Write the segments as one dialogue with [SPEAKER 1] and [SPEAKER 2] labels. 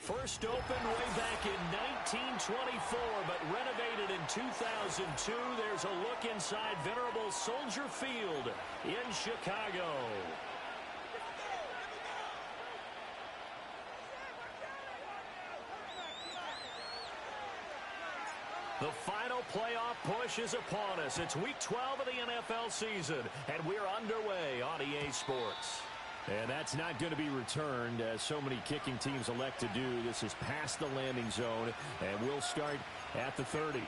[SPEAKER 1] First opened way back in 1924, but renovated in 2002. There's a look inside venerable Soldier Field in Chicago. The final playoff push is upon us. It's week 12 of the NFL season, and we're underway on EA Sports. And that's not going to be returned, as so many kicking teams elect to do. This is past the landing zone, and we'll start at the 30.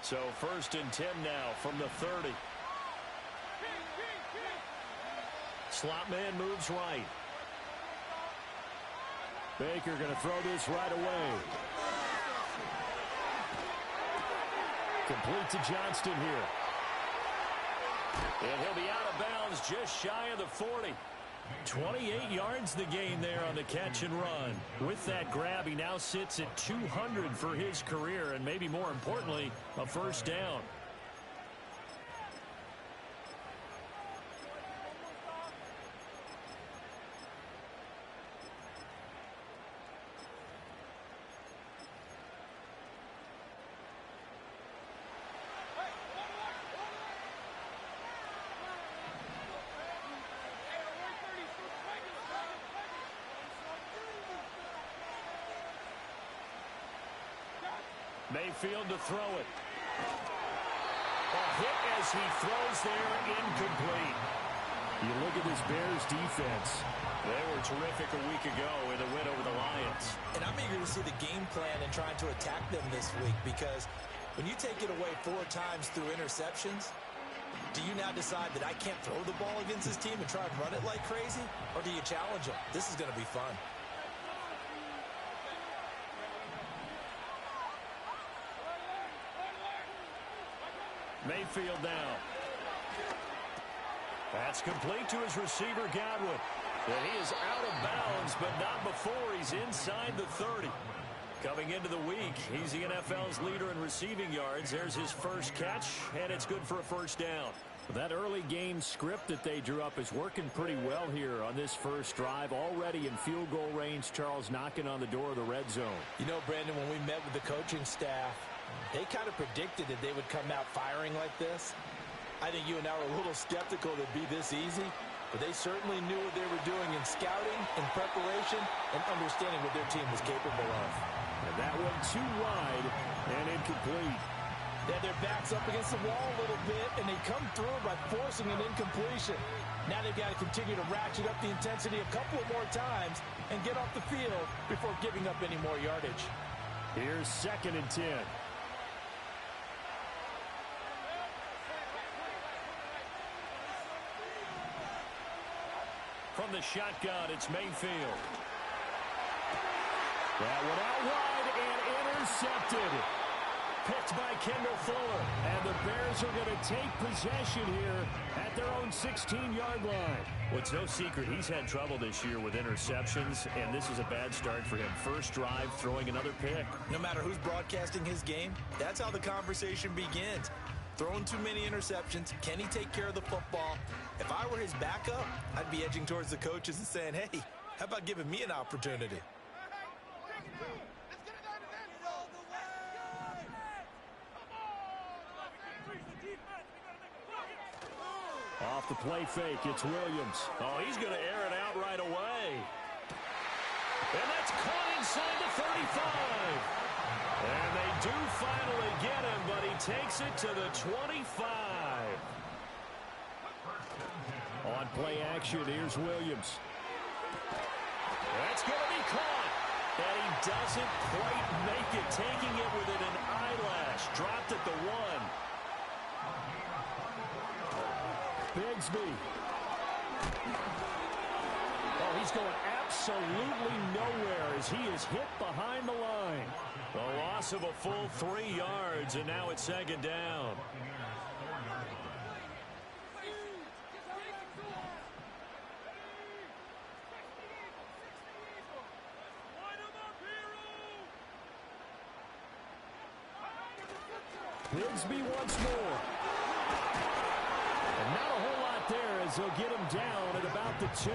[SPEAKER 1] So 1st and 10 now from the 30. Slot man moves right. Baker going to throw this right away. Complete to Johnston here. And he'll be out of bounds just shy of the 40. 28 yards the gain there on the catch and run. With that grab, he now sits at 200 for his career, and maybe more importantly, a first down. Mayfield to throw it. A hit as he throws there, incomplete. You look at this Bears defense. They were terrific a week ago in the win over the Lions.
[SPEAKER 2] And I'm eager to see the game plan and trying to attack them this week, because when you take it away 4 times through interceptions, do you now decide that I can't throw the ball against this team and try and run it like crazy? Or do you challenge them? This is going to be fun.
[SPEAKER 1] Mayfield now. That's complete to his receiver, Godwin. And he is out of bounds, but not before he's inside the 30. Coming into the week, he's the NFL's leader in receiving yards. There's his first catch, and it's good for a first down. That early game script that they drew up is working pretty well here on this first drive. Already in field goal range, Charles knocking on the door of the red zone.
[SPEAKER 2] You know, Brandon, when we met with the coaching staff, they kind of predicted that they would come out firing like this. I think you and I were a little skeptical that it'd be this easy, but they certainly knew what they were doing in scouting, in preparation, and understanding what their team was capable of.
[SPEAKER 1] And that one too wide and incomplete.
[SPEAKER 2] They had their backs up against the wall a little bit, and they come through by forcing an incompletion. Now they've got to continue to ratchet up the intensity a couple of more times and get off the field before giving up any more yardage.
[SPEAKER 1] Here's 2nd and 10. From the shotgun, it's Mayfield. That one out wide and intercepted. Picked by Kendall Fuller. And the Bears are going to take possession here at their own 16-yard line. Well, it's no secret he's had trouble this year with interceptions, and this is a bad start for him. First drive, throwing another pick.
[SPEAKER 2] No matter who's broadcasting his game, that's how the conversation begins. Throwing too many interceptions. Can he take care of the football? If I were his backup, I'd be edging towards the coaches and saying, hey, how about giving me an opportunity?
[SPEAKER 1] Off the play fake, it's Williams. Oh, he's going to air it out right away. And that's caught inside the 35. And they do finally get him, but he takes it to the 25. On play action, here's Williams. That's going to be caught. And he doesn't quite make it, taking it within an eyelash. Dropped at the 1. Bigsby. Oh, he's going absolutely nowhere as he is hit behind the line. A loss of a full 3 yards, and now it's 2nd down. Bigsby once more. And not a whole lot there as they'll get him down at about the 2.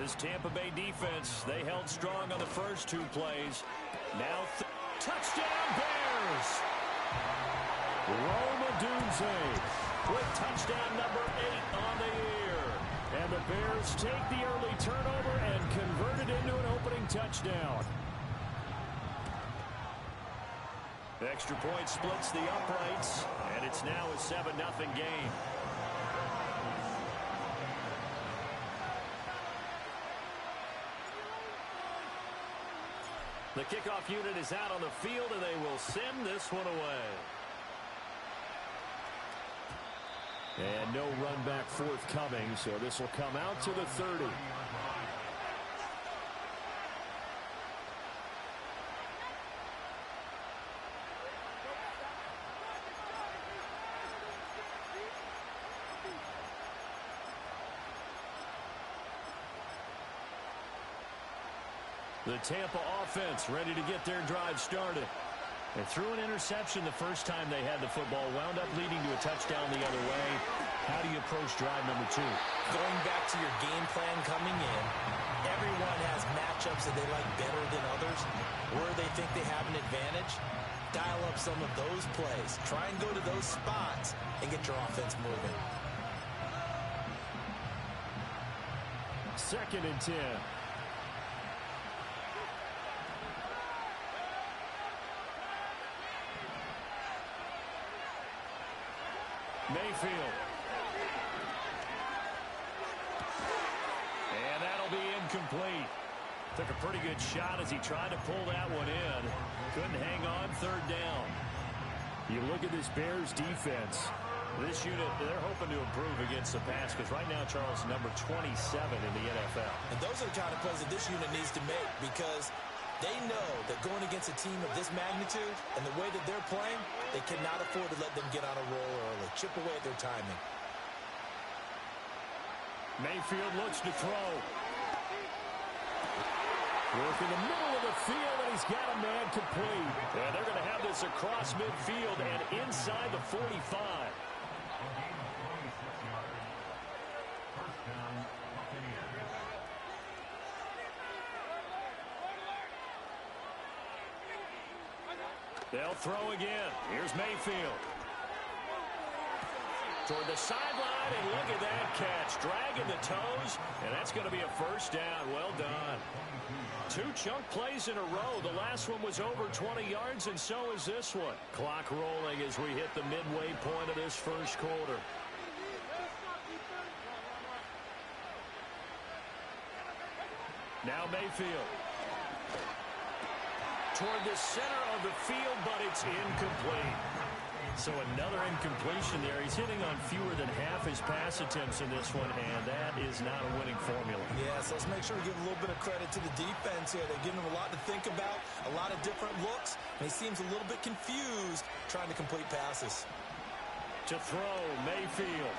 [SPEAKER 1] This Tampa Bay defense, they held strong on the first 2 plays. Now touchdown Bears! Rome Odunze with touchdown number 8 on the year. And the Bears take the early turnover and convert it into an opening touchdown. The extra point splits the uprights, and it's now a 7-0 game. The kickoff unit is out on the field, and they will send this one away. And no run back forthcoming, so this will come out to the 30. The Tampa offense ready to get their drive started. They threw an interception the first time they had the football, wound up leading to a touchdown the other way. How do you approach drive number 2?
[SPEAKER 2] Going back to your game plan coming in, everyone has matchups that they like better than others. Where they think they have an advantage, dial up some of those plays. Try and go to those spots and get your offense moving.
[SPEAKER 1] 2nd and 10. Mayfield. And that'll be incomplete. Took a pretty good shot as he tried to pull that one in. Couldn't hang on 3rd down. You look at this Bears defense. This unit, they're hoping to improve against the pass because right now, Charles, number 27 in the NFL.
[SPEAKER 2] And those are the kind of plays that this unit needs to make because they know that going against a team of this magnitude and the way that they're playing, they cannot afford to let them get on a roll early. Chip away at their timing.
[SPEAKER 1] Mayfield looks to throw. Work in the middle of the field, and he's got a man complete. And they're going to have this across midfield and inside the 45. They'll throw again. Here's Mayfield. Toward the sideline, and look at that catch. Dragging the toes, and that's going to be a 1st down. Well done. 2 chunk plays in a row. The last one was over 20 yards, and so is this one. Clock rolling as we hit the midway point of this 1st quarter. Now Mayfield. Toward the center of the field, but it's incomplete. So another incompletion there. He's hitting on fewer than half his pass attempts in this one, and that is not a winning formula.
[SPEAKER 2] Yes, let's make sure we give a little bit of credit to the defense here. They're giving him a lot to think about, a lot of different looks, and he seems a little bit confused trying to complete passes.
[SPEAKER 1] To throw, Mayfield.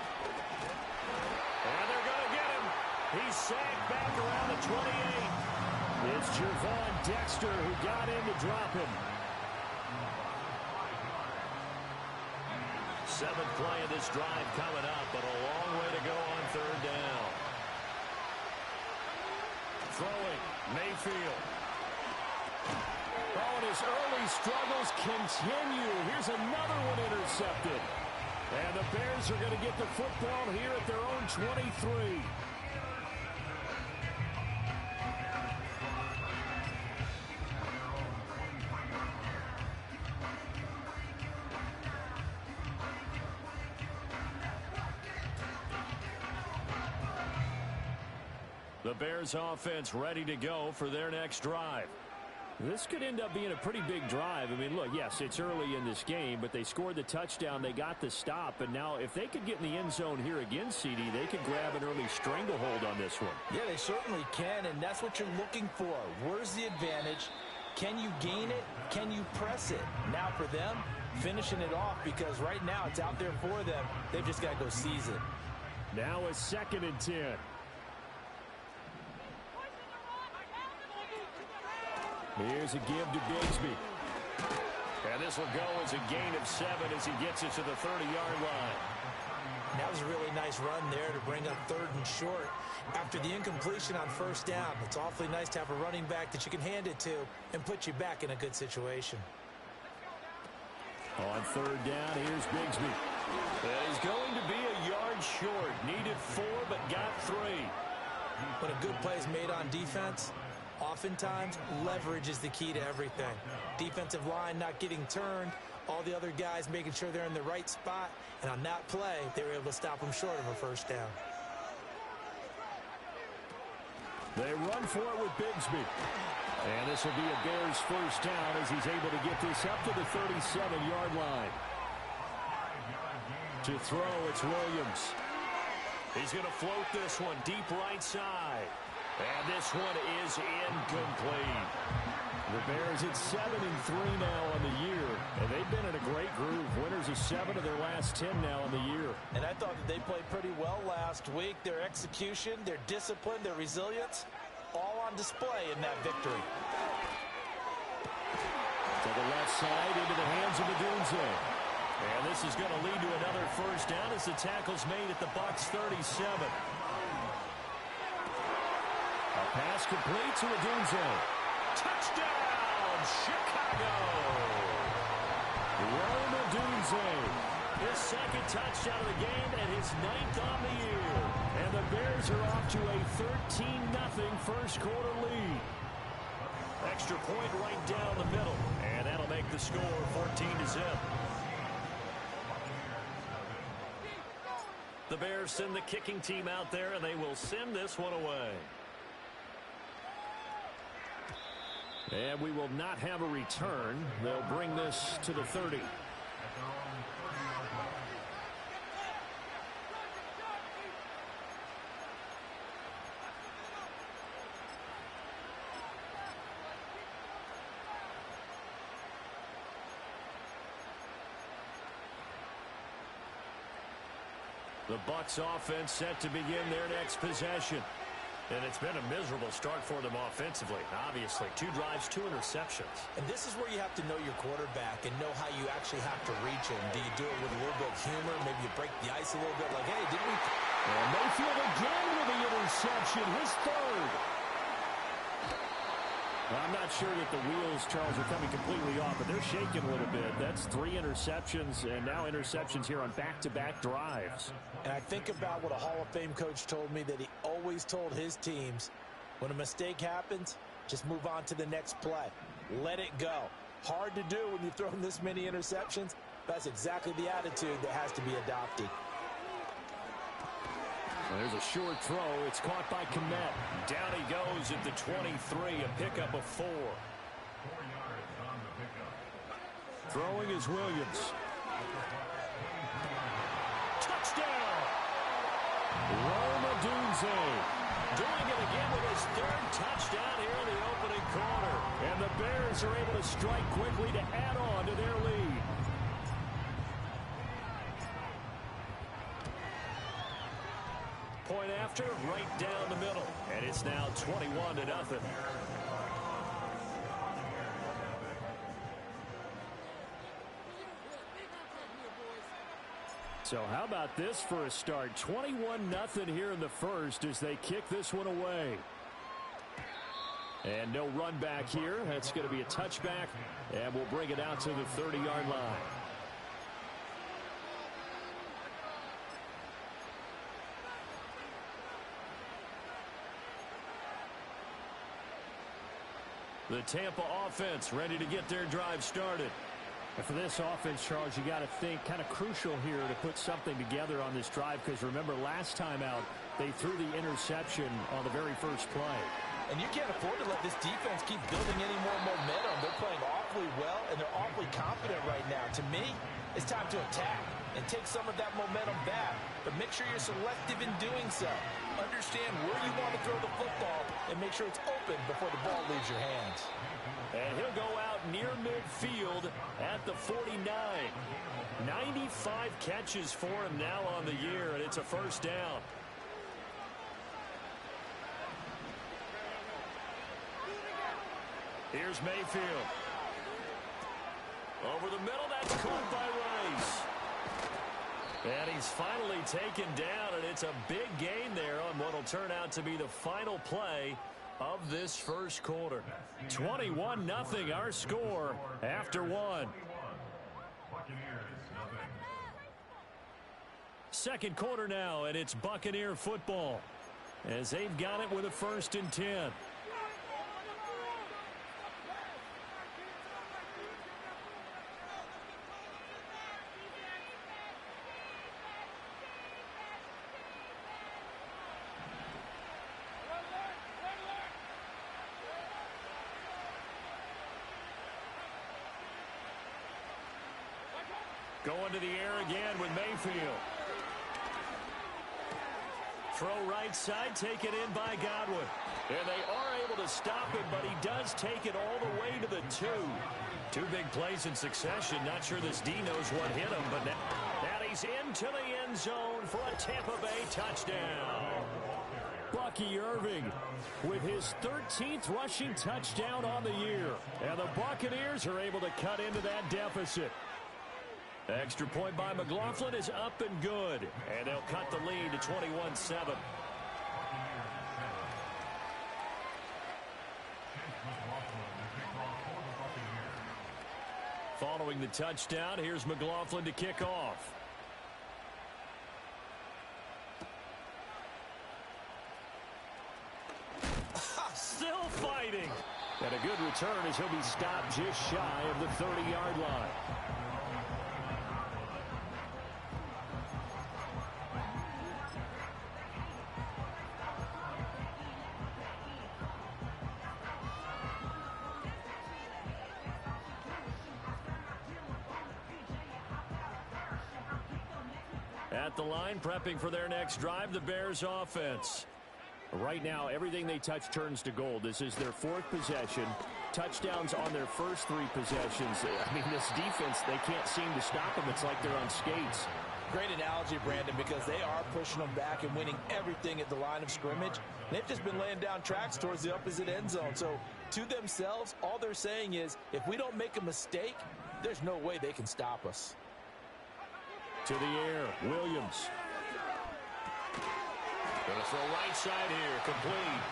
[SPEAKER 1] And they're going to get him. He's sacked back around the 28. It's Javon Dexter who got in to drop him. 7th play of this drive coming up, but a long way to go on 3rd down. Throwing, Mayfield. Oh, and his early struggles continue. Here's another one intercepted. And the Bears are going to get the football here at their own 23. The Bears offense ready to go for their next drive. This could end up being a pretty big drive. I mean, look, yes, it's early in this game, but they scored the touchdown. They got the stop. And now if they could get in the end zone here again, CD, they could grab an early stranglehold on this one.
[SPEAKER 2] Yeah, they certainly can, and that's what you're looking for. Where's the advantage? Can you gain it? Can you press it? Now for them, finishing it off because right now it's out there for them. They've just got to go seize it.
[SPEAKER 1] Now a 2nd and 10. Here's a give to Bigsby. And And this will go as a gain of 7 as he gets it to the 30-yard line.
[SPEAKER 2] That was a really nice run there to bring up 3rd and short. After the incompletion on 1st down, it's awfully nice to have a running back that you can hand it to and put you back in a good situation.
[SPEAKER 1] On 3rd down, here's Bigsby. He's going to be a yard short. Needed 4, but got 3.
[SPEAKER 2] When a good play is made on defense, oftentimes leverage is the key to everything. Defensive line not getting turned, all the other guys making sure they're in the right spot, and on that play, they were able to stop them short of a 1st down.
[SPEAKER 1] They run for it with Bigsby. And this will be a Bears 1st down as he's able to get this up to the 37-yard line. To throw, it's Williams. He's going to float this one deep right side. And this one is incomplete. The Bears at 7-3 now on the year. And they've been in a great groove. Winners of 7 of their last 10 now on the year.
[SPEAKER 2] And I thought that they played pretty well last week. Their execution, their discipline, their resilience, all on display in that victory.
[SPEAKER 1] To the left side, into the hands of Odunze. And this is going to lead to another 1st down as the tackle's made at the Bucs 37. A pass complete to Odunze. Touchdown, Chicago! Rome Odunze. His 2nd touchdown of the game and his 9th on the year. And the Bears are off to a 13-0 first quarter lead. Extra point right down the middle. And that'll make the score 14-0. The Bears send the kicking team out there, and they will send this one away. And we will not have a return. They'll bring this to the 30. The Bucs offense set to begin their next possession. And it's been a miserable start for them offensively, obviously. 2 drives, 2 interceptions.
[SPEAKER 2] And this is where you have to know your quarterback and know how you actually have to reach him. Do you do it with a little bit of humor? Maybe you break the ice a little bit like, hey, didn't we?
[SPEAKER 1] And Mayfield again with the interception, his 3rd. I'm not sure that the wheels, Charles, are coming completely off, but they're shaking a little bit. That's 3 interceptions, and now interceptions here on back-to-back drives.
[SPEAKER 2] And I think about what a Hall of Fame coach told me that he always told his teams, when a mistake happens, just move on to the next play. Let it go. Hard to do when you've thrown this many interceptions. That's exactly the attitude that has to be adopted.
[SPEAKER 1] Well, there's a short throw. It's caught by Kmet. Down he goes at the 23, a pickup of 4. Throwing is Williams. Touchdown! Rome Odunze doing it again with his 3rd touchdown here in the opening quarter. And the Bears are able to strike quickly to add on to their lead. Point after, right down the middle. And it's now 21-0. So how about this for a start? 21-0 here in the first as they kick this one away. And no run back here. That's going to be a touchback. And we'll bring it out to the 30-yard line. The Tampa offense ready to get their drive started. And for this offense, Charles, you got to think kind of crucial here to put something together on this drive, because remember last time out they threw the interception on the very first play.
[SPEAKER 2] And you can't afford to let this defense keep building any more momentum. They're playing awfully well, and they're awfully confident right now. To me, it's time to attack and take some of that momentum back. But make sure you're selective in doing so. Understand where you want to throw the football and make sure it's open before the ball leaves your hands.
[SPEAKER 1] And he'll go out near midfield at the 49. 95 catches for him now on the year, and it's a first down. Here's Mayfield. Over the middle, that's caught by Rice. And he's finally taken down, and it's a big gain there on what will turn out to be the final play of this first quarter. 21-0 our score after one. Second quarter now, and it's Buccaneer football as they've got it with a 1st and 10. Going to the air again with Mayfield. Throw right side, taken in by Godwin. And they are able to stop him, but he does take it all the way to the 2. 2 big plays in succession. Not sure this D knows what hit him, but now he's into the end zone for a Tampa Bay touchdown. Bucky Irving with his 13th rushing touchdown on the year. And the Buccaneers are able to cut into that deficit. Extra point by McLaughlin is up and good. And they'll cut the lead to 21-7. Following the touchdown, here's McLaughlin to kick off. Still fighting. And a good return as he'll be stopped just shy of the 30-yard line. At the line, prepping for their next drive, the Bears offense. Right now, everything they touch turns to gold. This is their 4th possession. Touchdowns on their first 3 possessions. I mean, this defense, they can't seem to stop them. It's like they're on skates.
[SPEAKER 2] Great analogy, Brandon, because they are pushing them back and winning everything at the line of scrimmage. They've just been laying down tracks towards the opposite end zone. So, to themselves, all they're saying is, if we don't make a mistake, there's no way they can stop us.
[SPEAKER 1] To the air, Williams. Going to throw right side here, complete.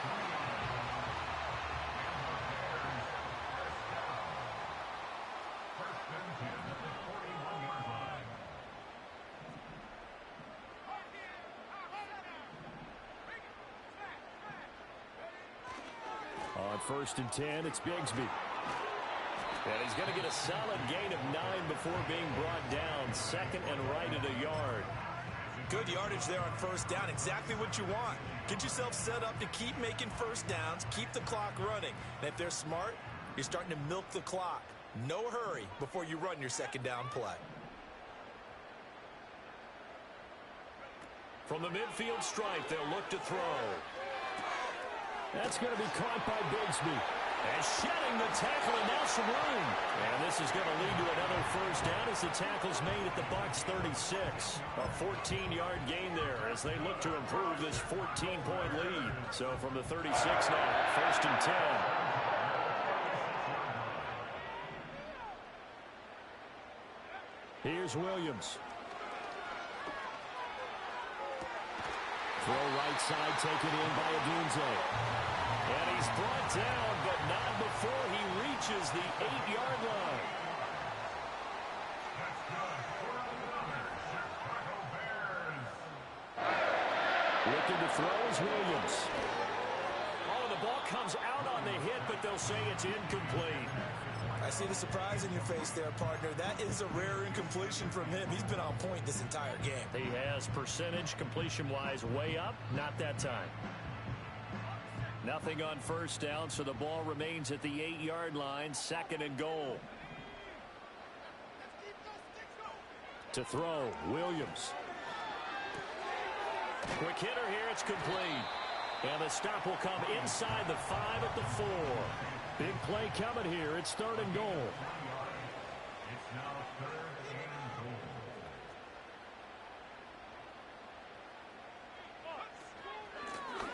[SPEAKER 1] On 1st and 10, it's Bigsby. And he's going to get a solid gain of 9 before being brought down. 2nd and right at a yard.
[SPEAKER 2] Good yardage there on 1st down. Exactly what you want. Get yourself set up to keep making 1st downs. Keep the clock running. And if they're smart, you're starting to milk the clock. No hurry before you run your 2nd down play.
[SPEAKER 1] From the midfield stripe, they'll look to throw. That's going to be caught by Bigsby. And shedding the tackle, and now some room. And this is going to lead to another 1st down as the tackle's made at the Bucs 36. A 14-yard gain there as they look to improve this 14-point lead. So from the 36 now, 1st and 10. Here's Williams. Throw right side taken in by Adunze. And he's brought down, but not before he reaches the 8-yard line. Looking to throw is Williams. Oh, the ball comes out on the hit, but they'll say it's incomplete.
[SPEAKER 2] I see the surprise in your face there, partner. That is a rare incompletion from him. He's been on point this entire game.
[SPEAKER 1] He has percentage completion-wise way up, not that time. Nothing on 1st down, so the ball remains at the 8-yard line, 2nd and goal. To throw, Williams. Quick hitter here, it's complete. And the stop will come inside the 5 at the 4. Big play coming here, it's 3rd and goal.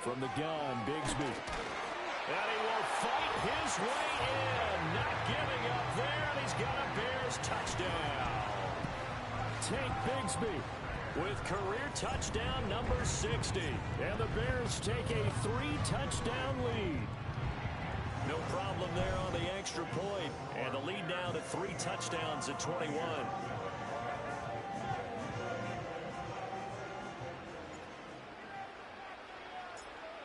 [SPEAKER 1] From the gun, Bigsby. And he will fight his way in. Not giving up there, and he's got a Bears down. Tank Bigsby with career touchdown number 60. And the Bears take a 3-touchdown lead. No problem there on the extra point. And the lead now to 3 touchdowns at 21.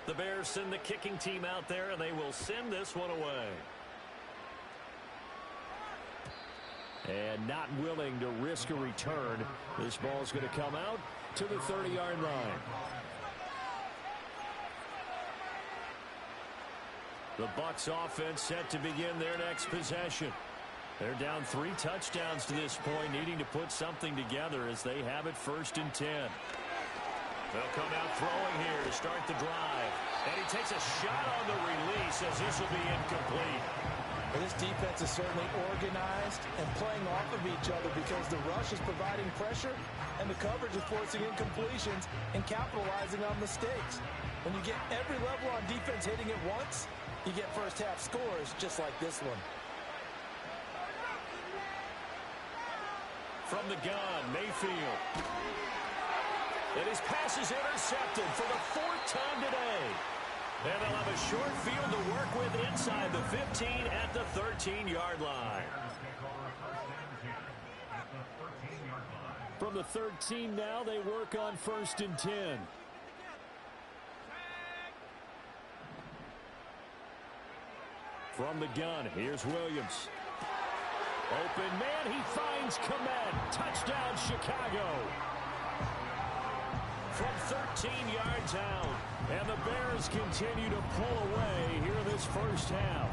[SPEAKER 1] The Bears send the kicking team out there, and they will send this one away. And not willing to risk a return. This ball's going to come out to the 30-yard line. The Bucs offense set to begin their next possession. They're down 3 touchdowns to this point, needing to put something together as they have it 1st and 10. They'll come out throwing here to start the drive. And he takes a shot on the release as this will be incomplete.
[SPEAKER 2] Well, this defense is certainly organized and playing off of each other because the rush is providing pressure and the coverage is forcing incompletions and capitalizing on mistakes. When you get every level on defense hitting it once, you get first half scores just like this one.
[SPEAKER 1] From the gun, Mayfield. And his pass is intercepted for the 4th time today. And they'll have a short field to work with inside the 15 at the 13-yard line. From the 13 now, they work on 1st and 10. From the gun, here's Williams. Open man, he finds Komet. Touchdown, Chicago. From 13 yards out. And the Bears continue to pull away here in this first half.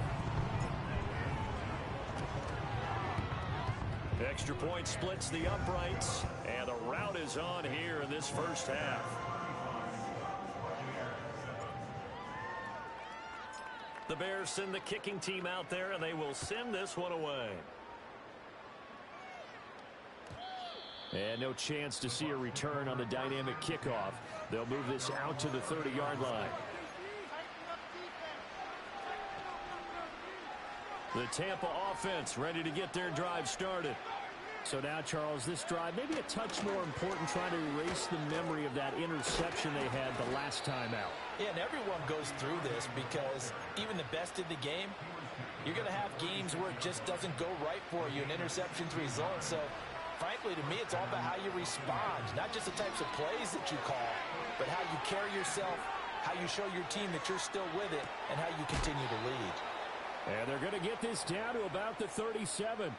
[SPEAKER 1] Extra point splits the uprights. And the route is on here in this first half. The Bears send the kicking team out there, and they will send this one away. And no chance to see a return on the dynamic kickoff. They'll move this out to the 30-yard line. The Tampa offense ready to get their drive started. So now, Charles, this drive maybe a touch more important, trying to erase the memory of that interception they had the last time out.
[SPEAKER 2] Yeah, and everyone goes through this because even the best in the game, you're going to have games where it just doesn't go right for you and interceptions result. So, frankly, to me, it's all about how you respond, not just the types of plays that you call, but how you carry yourself, how you show your team that you're still with it, and how you continue to lead.
[SPEAKER 1] And they're going to get this down to about the 37.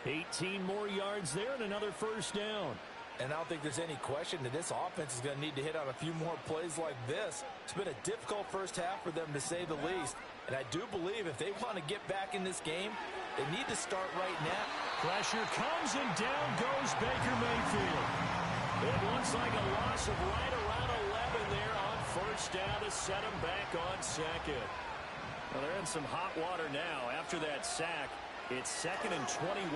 [SPEAKER 1] 18 more yards there and another first down.
[SPEAKER 2] And I don't think there's any question that this offense is going to need to hit on a few more plays like this. It's been a difficult first half for them, to say the least. And I do believe if they want to get back in this game, they need to start right now.
[SPEAKER 1] Pressure comes and down goes Baker Mayfield. It looks like a loss of right around 11 there on first down to set them back on second. Well, they're in some hot water now. After that sack, it's 2nd and 21.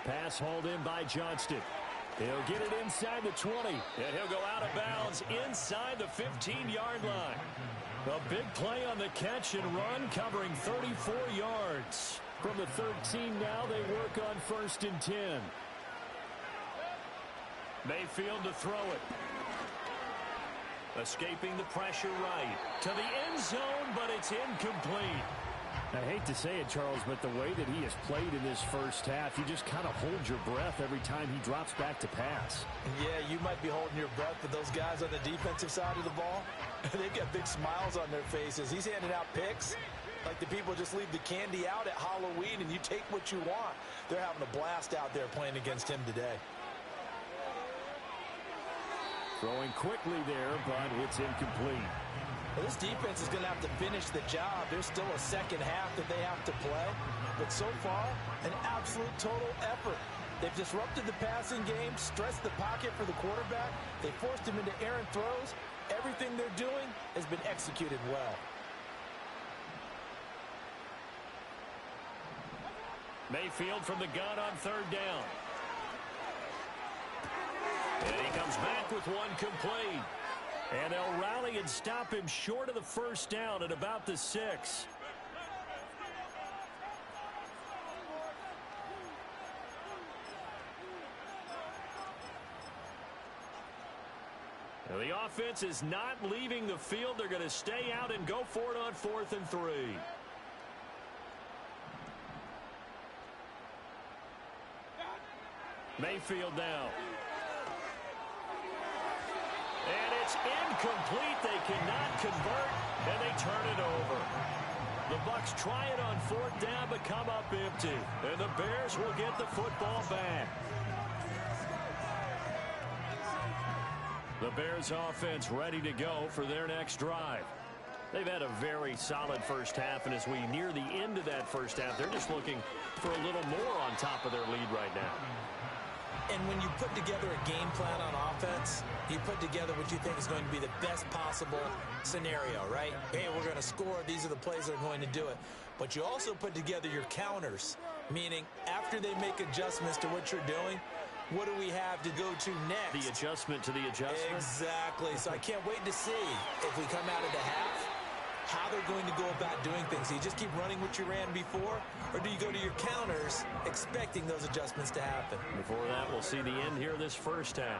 [SPEAKER 1] Pass hauled in by Johnston. He'll get it inside the 20. And he'll go out of bounds inside the 15-yard line. A big play on the catch and run, covering 34 yards. From the 13 now, they work on 1st and 10. Mayfield to throw it. Escaping the pressure right. To the end zone, but it's incomplete. I hate to say it, Charles, but the way that he has played in this first half, you just kind of hold your breath every time he drops back to pass.
[SPEAKER 2] Yeah, you might be holding your breath, but those guys on the defensive side of the ball, they've got big smiles on their faces. He's handing out picks like the people just leave the candy out at Halloween and you take what you want. They're having a blast out there playing against him today.
[SPEAKER 1] Throwing quickly there, but it's incomplete.
[SPEAKER 2] Well, this defense is going to have to finish the job. There's still a second half that they have to play. But so far, an absolute total effort. They've disrupted the passing game, stressed the pocket for the quarterback. They forced him into errant throws. Everything they're doing has been executed well.
[SPEAKER 1] Mayfield from the gun on 3rd down. And he comes back with one complete. And they'll rally and stop him short of the first down at about the 6. Now, the offense is not leaving the field. They're going to stay out and go for it on 4th and 3. Mayfield now. And it's incomplete. They cannot convert, and they turn it over. The Bucs try it on 4th down, but come up empty. And the Bears will get the football back. The Bears offense ready to go for their next drive. They've had a very solid first half, and as we near the end of that first half, they're just looking for a little more on top of their lead right now.
[SPEAKER 2] And when you put together a game plan on offense, you put together what you think is going to be the best possible scenario, right? Hey, we're going to score. These are the plays that are going to do it. But you also put together your counters, meaning after they make adjustments to what you're doing, what do we have to go to next?
[SPEAKER 1] The adjustment to the adjustment?
[SPEAKER 2] Exactly. So I can't wait to see if we come out of the half, how they're going to go about doing things. Do you just keep running what you ran before, or do you go to your counters expecting those adjustments to happen?
[SPEAKER 1] Before that, we'll see the end here this first half.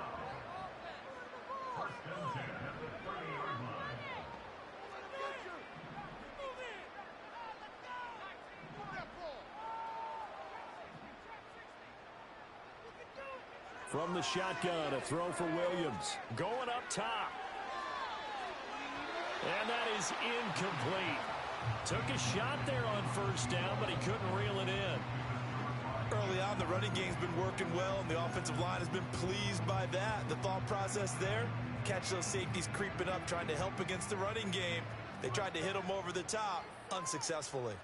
[SPEAKER 1] From the shotgun, a throw for Williams. Going up top. And that is incomplete. Took a shot there on 1st down, but he couldn't reel it in.
[SPEAKER 3] Early on, the running game's been working well, and the offensive line has been pleased by that. The thought process there, catch those safeties creeping up, trying to help against the running game. They tried to hit them over the top, unsuccessfully.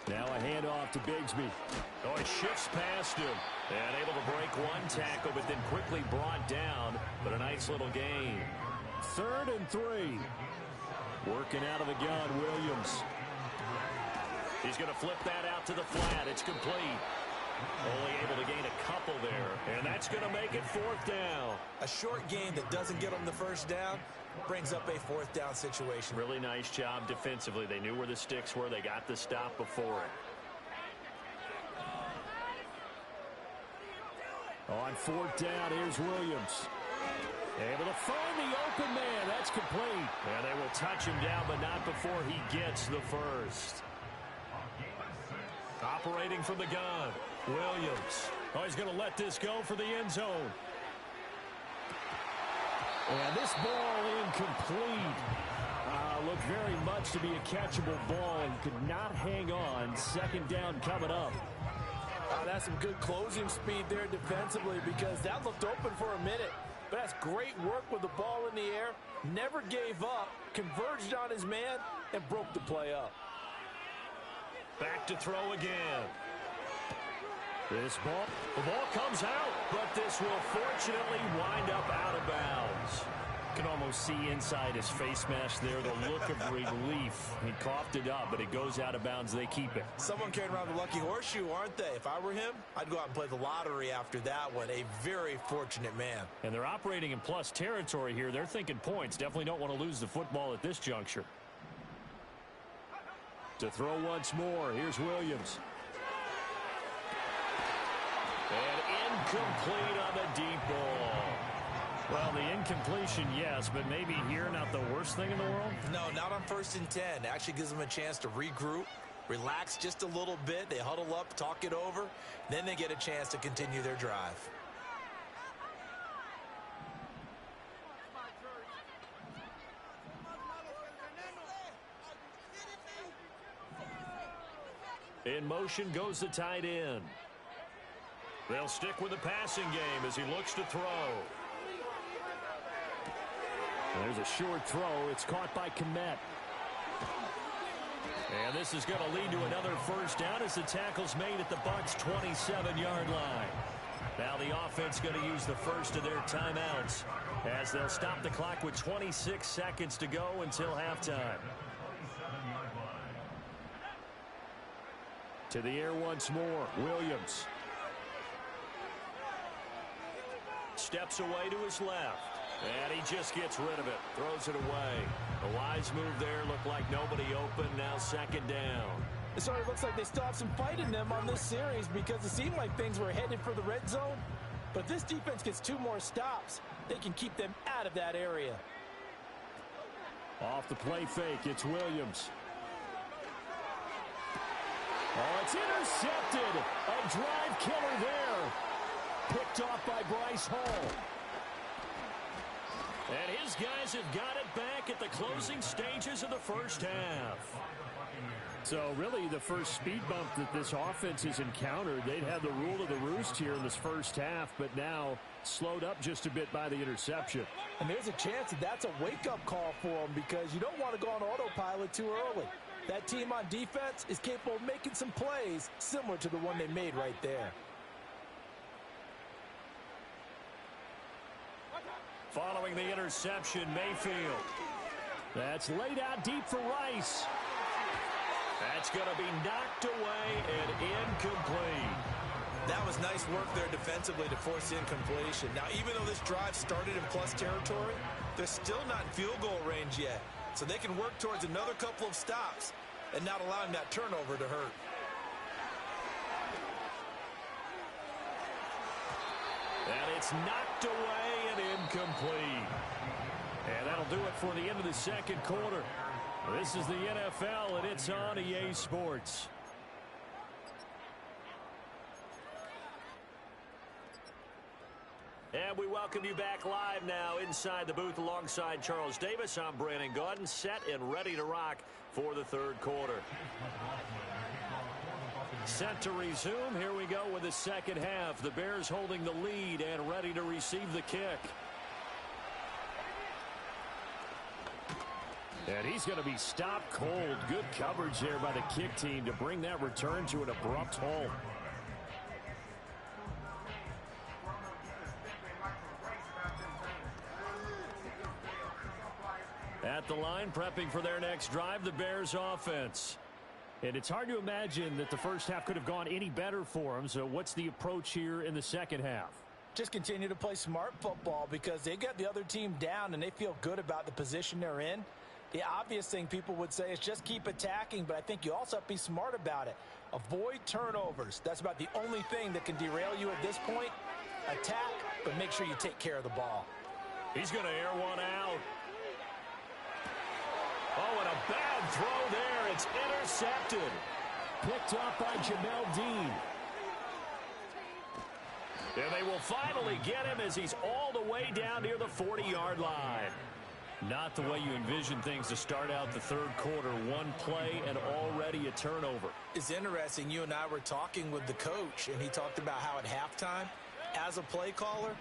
[SPEAKER 1] Now a handoff to Bigsby. Oh, it shifts past him. And able to break one tackle, but then quickly brought down. But a nice little gain. 3rd and 3. Working out of the gun, Williams. He's going to flip that out to the flat. It's complete. Only able to gain a couple there. And that's going to make it 4th down.
[SPEAKER 2] A short gain that doesn't get them the 1st down brings up a 4th down situation.
[SPEAKER 1] Really nice job defensively. They knew where the sticks were. They got the stop before it. On 4th down, here's Williams. Able to find the open man. That's complete. And they will touch him down, but not before he gets the first. Operating from the gun, Williams. Oh, he's going to let this go for the end zone. And this ball incomplete. Looked very much to be a catchable ball and could not hang on. 2nd down coming up.
[SPEAKER 2] That's some good closing speed there defensively, because that looked open for a minute. But that's great work with the ball in the air. Never gave up, converged on his man, and broke the play up.
[SPEAKER 1] Back to throw again. The ball comes out, but this will fortunately wind up out of bounds. You can almost see inside his face mask there the look of relief. He coughed it up, but it goes out of bounds. They keep it.
[SPEAKER 2] Someone carrying around the lucky horseshoe, aren't they? If I were him, I'd go out and play the lottery after that one. A very fortunate man.
[SPEAKER 1] And they're operating in plus territory here. They're thinking points. Definitely don't want to lose the football at this juncture. To throw once more, here's Williams. And incomplete on the deep ball. Well, the incompletion, yes, but maybe here not the worst thing in the world?
[SPEAKER 2] No, not on 1st and 10. It actually gives them a chance to regroup, relax just a little bit. They huddle up, talk it over. Then they get a chance to continue their drive.
[SPEAKER 1] In motion goes the tight end. They'll stick with the passing game as he looks to throw. There's a short throw. It's caught by Kmet. And this is going to lead to another 1st down as the tackle's made at the Bucs' 27-yard line. Now the offense going to use the first of their timeouts as they'll stop the clock with 26 seconds to go until halftime. To the air once more, Williams. Steps away to his left. And he just gets rid of it. Throws it away. A wise move there. Looked like nobody open. Now 2nd down.
[SPEAKER 2] It sort of looks like they still have some fight in them on this series because it seemed like things were headed for the red zone. But if this defense gets 2 more stops, they can keep them out of that area.
[SPEAKER 1] Off the play fake, it's Williams. Oh, it's intercepted. A drive killer there. Picked off by Bryce Hall. And his guys have got it back at the closing stages of the first half. So really the first speed bump that this offense has encountered, they'd had the rule of the roost here in this first half, but now slowed up just a bit by the interception.
[SPEAKER 2] And there's a chance that that's a wake-up call for them because you don't want to go on autopilot too early. That team on defense is capable of making some plays similar to the one they made right there.
[SPEAKER 1] Following the interception, Mayfield. That's laid out deep for Rice. That's going to be knocked away and incomplete.
[SPEAKER 3] That was nice work there defensively to force incompletion. Now, even though this drive started in plus territory, they're still not in field goal range yet. So they can work towards another couple of stops and not allowing that turnover to hurt.
[SPEAKER 1] And it's knocked away and incomplete. And that'll do it for the end of the second quarter. This is the NFL, and it's on EA Sports. And we welcome you back live now inside the booth alongside Charles Davis. I'm Brandon Gaudin, set and ready to rock for the third quarter. Set to resume. Here we go with the second half. The Bears holding the lead and ready to receive the kick. And he's going to be stopped cold. Good coverage there by the kick team to bring that return to an abrupt halt. At the line, prepping for their next drive, the Bears offense. And it's hard to imagine that the first half could have gone any better for them. So what's the approach here in the second half?
[SPEAKER 2] Just continue to play smart football because they got the other team down and they feel good about the position they're in. The obvious thing people would say is just keep attacking, but I think you also have to be smart about it. Avoid turnovers. That's about the only thing that can derail you at this point. Attack, but make sure you take care of the ball.
[SPEAKER 1] He's going to air one out. Oh, and a bad throw there. It's intercepted. Picked up by Jamel Dean. And they will finally get him as he's all the way down near the 40-yard line. Not the way you envision things to start out the third quarter. One play and already a turnover.
[SPEAKER 2] It's interesting. You and I were talking with the coach, and he talked about how at halftime, as a play caller,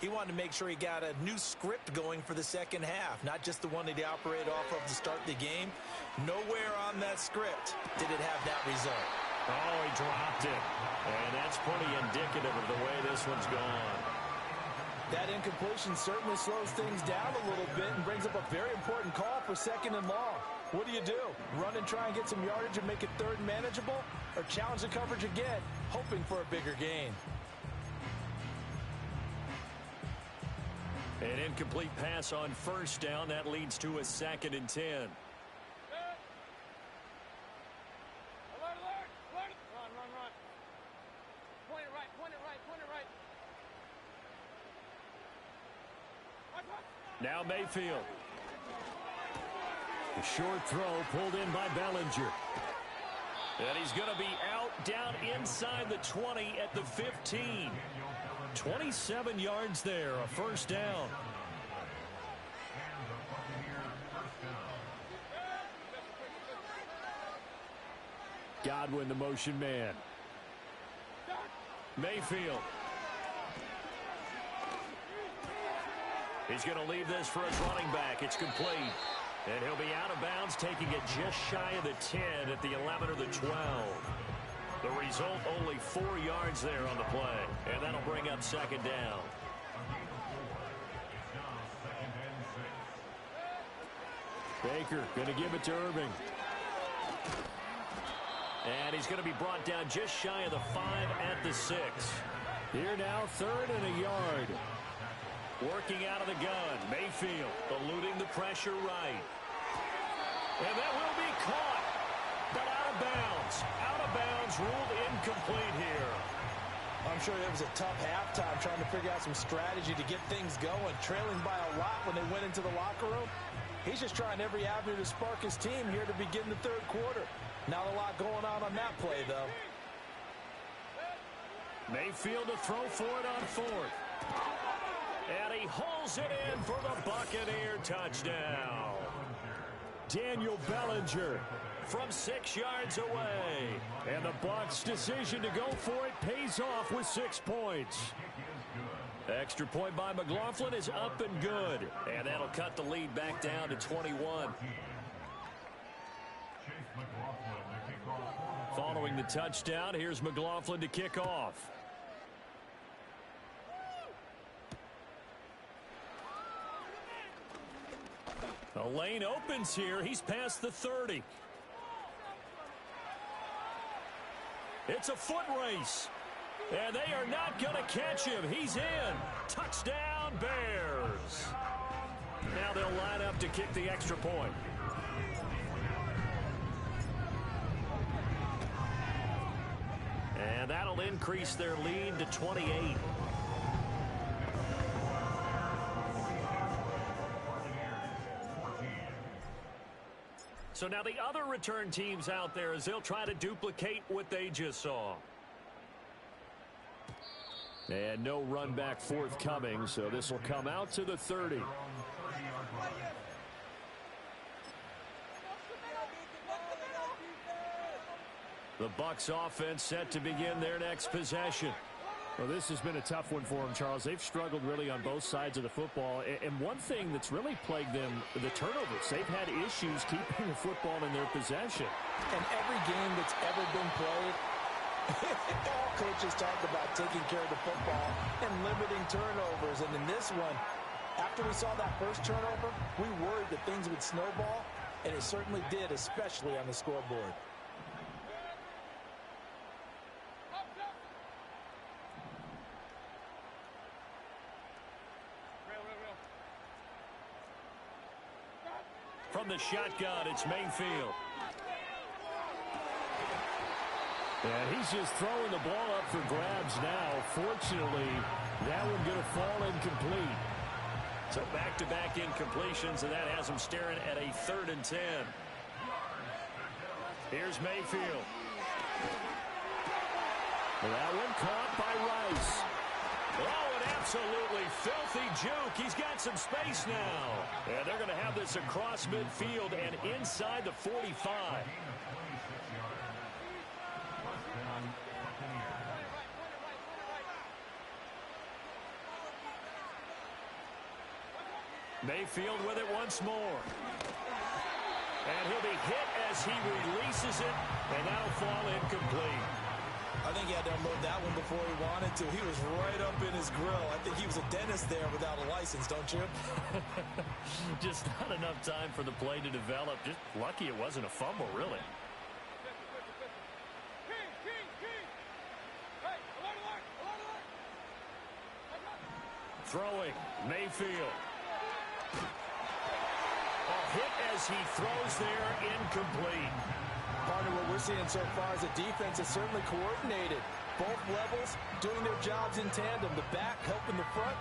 [SPEAKER 2] he wanted to make sure he got a new script going for the second half, not just the one that he operated off of to start the game. Nowhere on that script did it have that result.
[SPEAKER 1] Oh, he dropped it. And that's pretty indicative of the way this one's gone.
[SPEAKER 2] That incompletion certainly slows things down a little bit and brings up a very important call for second and long. What do? Run and try and get some yardage and make it third and manageable? Or challenge the coverage again, hoping for a bigger gain?
[SPEAKER 1] An incomplete pass on first down. That leads to a 2nd and 10.
[SPEAKER 4] Alert, alert, alert. Run. Point it right.
[SPEAKER 1] Now Mayfield. A short throw pulled in by Bellinger. And he's going to be out down inside the 20 at the 15. 27 yards there, a first down. Godwin, the motion man. Mayfield. He's going to leave this for his running back. It's complete. And he'll be out of bounds, taking it just shy of the 10 at the 11 or the 12. The result, only 4 yards there on the play. And that'll bring up second down. Baker going to give it to Irving. And he's going to be brought down just shy of the 5 at the 6. Here now, 3rd and a yard. Working out of the gun. Mayfield eluding the pressure right. And that will be caught. but out of bounds. Out of bounds, ruled incomplete here.
[SPEAKER 2] I'm sure it was a tough halftime trying to figure out some strategy to get things going, trailing by a lot when they went into the locker room. He's just trying every avenue to spark his team here to begin the third quarter. Not a lot going on that play, though.
[SPEAKER 1] Mayfield to throw for it on fourth. And he hauls it in for the Buccaneer touchdown. Daniel Bellinger from 6 yards away. And the Bucs' decision to go for it pays off with 6 points. Extra point by McLaughlin is up and good. And that'll cut the lead back down to 21. Following the touchdown, here's McLaughlin to kick off. The lane opens here. He's past the 30. It's a foot race. And they are not going to catch him. He's in. Touchdown, Bears. Now they'll line up to kick the extra point. And that'll increase their lead to 28. So now the other return teams out there as they'll try to duplicate what they just saw. And no run back forthcoming, so this will come out to the 30. The Bucs offense set to begin their next possession.
[SPEAKER 5] Well, this has been a tough one for them, Charles. They've struggled really on both sides of the football. And one thing that's really plagued them, the turnovers. They've had issues keeping the football in their possession.
[SPEAKER 2] And every game that's ever been played, all coaches talk about taking care of the football and limiting turnovers. And in this one, after we saw that first turnover, we worried that things would snowball, and it certainly did, especially on the scoreboard.
[SPEAKER 1] From the shotgun, it's Mayfield. And he's just throwing the ball up for grabs now. Fortunately, that one going to fall incomplete. So back-to-back incompletions, and that has him staring at a 3rd and 10. Here's Mayfield. That one caught by Rice. Oh, an absolutely filthy juke. He's got some space now. And they're going to have this across midfield and inside the 45. Mayfield with it once more. And he'll be hit as he releases it, and that'll fall incomplete.
[SPEAKER 3] I think he had to unload that one before he wanted to. He was right up in his grill. I think he was a dentist there without a license, don't you?
[SPEAKER 1] Just not enough time for the play to develop. Just lucky it wasn't a fumble, really. Throwing, Mayfield. A hit as he throws there, incomplete.
[SPEAKER 2] Partner, what we're seeing so far is the defense is certainly coordinated. Both levels doing their jobs in tandem. The back helping the front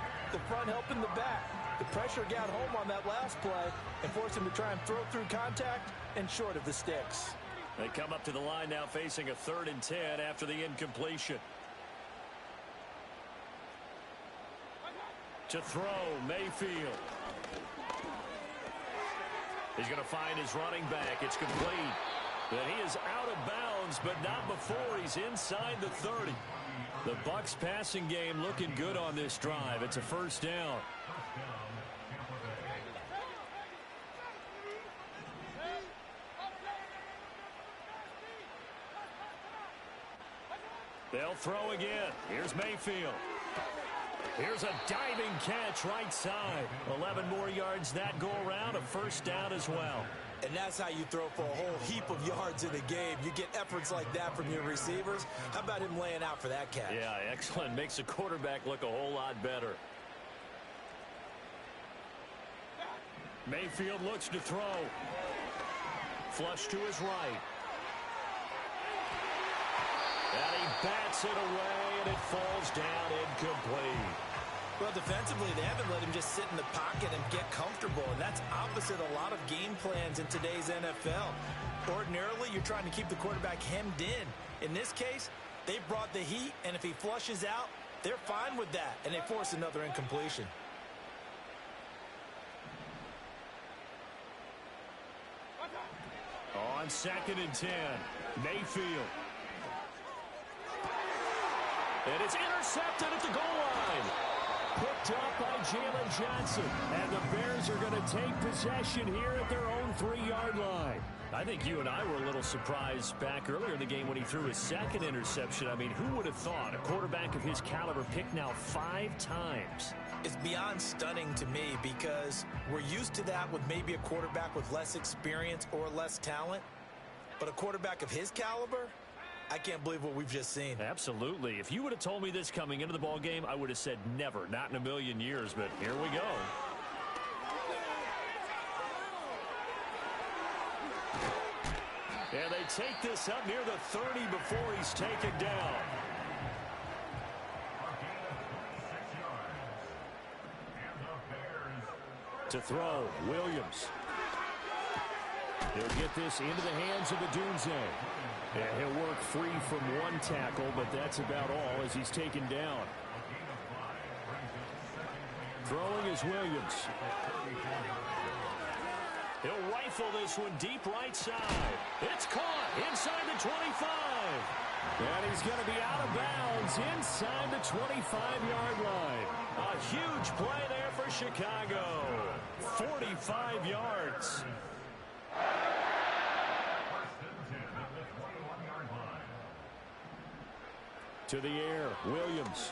[SPEAKER 2] helping the back. The pressure got home on that last play and forced him to try and throw through contact and short of the sticks.
[SPEAKER 1] They come up to the line now facing a 3rd and 10 after the incompletion. To throw, Mayfield. He's going to find his running back. It's complete. But he is out of bounds, but not before he's inside the 30. The Bucs passing game looking good on this drive. It's a 1st down. They'll throw again. Here's Mayfield. Here's a diving catch right side. 11 more yards that go around. A 1st down as well.
[SPEAKER 3] And that's how you throw for a whole heap of yards in a game. You get efforts like that from your receivers. How about him laying out for that catch?
[SPEAKER 1] Yeah, excellent. Makes the quarterback look a whole lot better. Mayfield looks to throw. Flush to his right. And he bats it away, and it falls down incomplete.
[SPEAKER 3] Well, defensively, they haven't let him just sit in the pocket and get comfortable, and that's opposite a lot of game plans in today's NFL. Ordinarily, you're trying to keep the quarterback hemmed in. In this case, they brought the heat, and if he flushes out, they're fine with that, and they force another incompletion.
[SPEAKER 1] On 2nd and 10, Mayfield. And it's intercepted at the goal line. Picked up by Jalen Johnson. And the Bears are going to take possession here at their own 3-yard line. I think you and I were a little surprised back earlier in the game when he threw his 2nd interception. I mean, who would have thought a quarterback of his caliber picked now 5 times?
[SPEAKER 3] It's beyond stunning to me because we're used to that with maybe a quarterback with less experience or less talent. But a quarterback of his caliber, I can't believe what we've just seen.
[SPEAKER 1] Absolutely. If you would have told me this coming into the ball game, I would have said never, not in a million years. But here we go. And they take this up near the 30 before he's taken down. To throw, Williams. He'll get this into the hands of Odunze. And he'll work free from one tackle, but that's about all as he's taken down. Throwing is Williams. He'll rifle this one deep right side. It's caught inside the 25. And he's going to be out of bounds inside the 25-yard line. A huge play there for Chicago. 45 yards. To the air, Williams.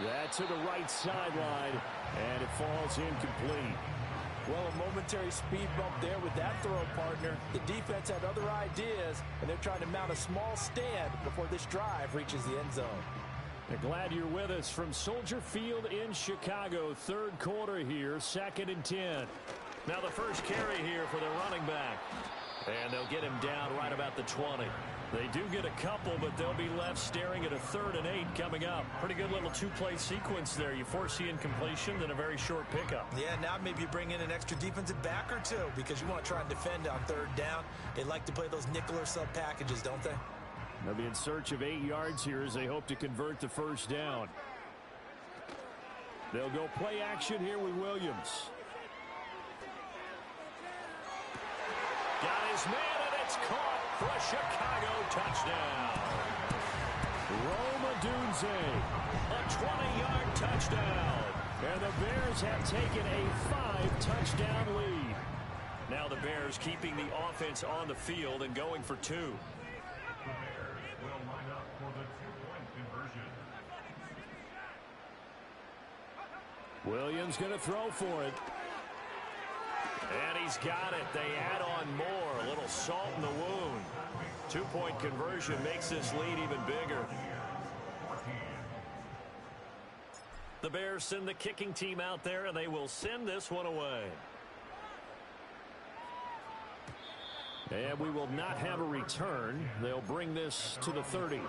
[SPEAKER 1] That's to the right sideline, and it falls incomplete.
[SPEAKER 2] Well, a momentary speed bump there with that throw, partner. The defense had other ideas, and they're trying to mount a small stand before this drive reaches the end zone.
[SPEAKER 1] Glad you're with us from Soldier Field in Chicago. 3rd quarter here, 2nd and 10. Now the first carry here for the running back. And they'll get him down right about the 20. They do get a couple, but they'll be left staring at a 3rd and 8 coming up. Pretty good little 2-play sequence there. You force the incompletion, then a very short pickup.
[SPEAKER 3] Yeah, now maybe you bring in an extra defensive back or two because you want to try and defend on 3rd down. They like to play those nickel or sub packages, don't they?
[SPEAKER 1] They'll be in search of 8 yards here as they hope to convert the 1st down. They'll go play action here with Williams. Got his man, and it's caught for a Chicago touchdown. Rome Odunze, a 20-yard touchdown. And the Bears have taken a 5-touchdown lead. Now the Bears keeping the offense on the field and going for 2. Williams going to throw for it. And he's got it. They add on more. A little salt in the wound. 2-point conversion makes this lead even bigger. The Bears send the kicking team out there, and they will send this one away. And we will not have a return. They'll bring this to the 30.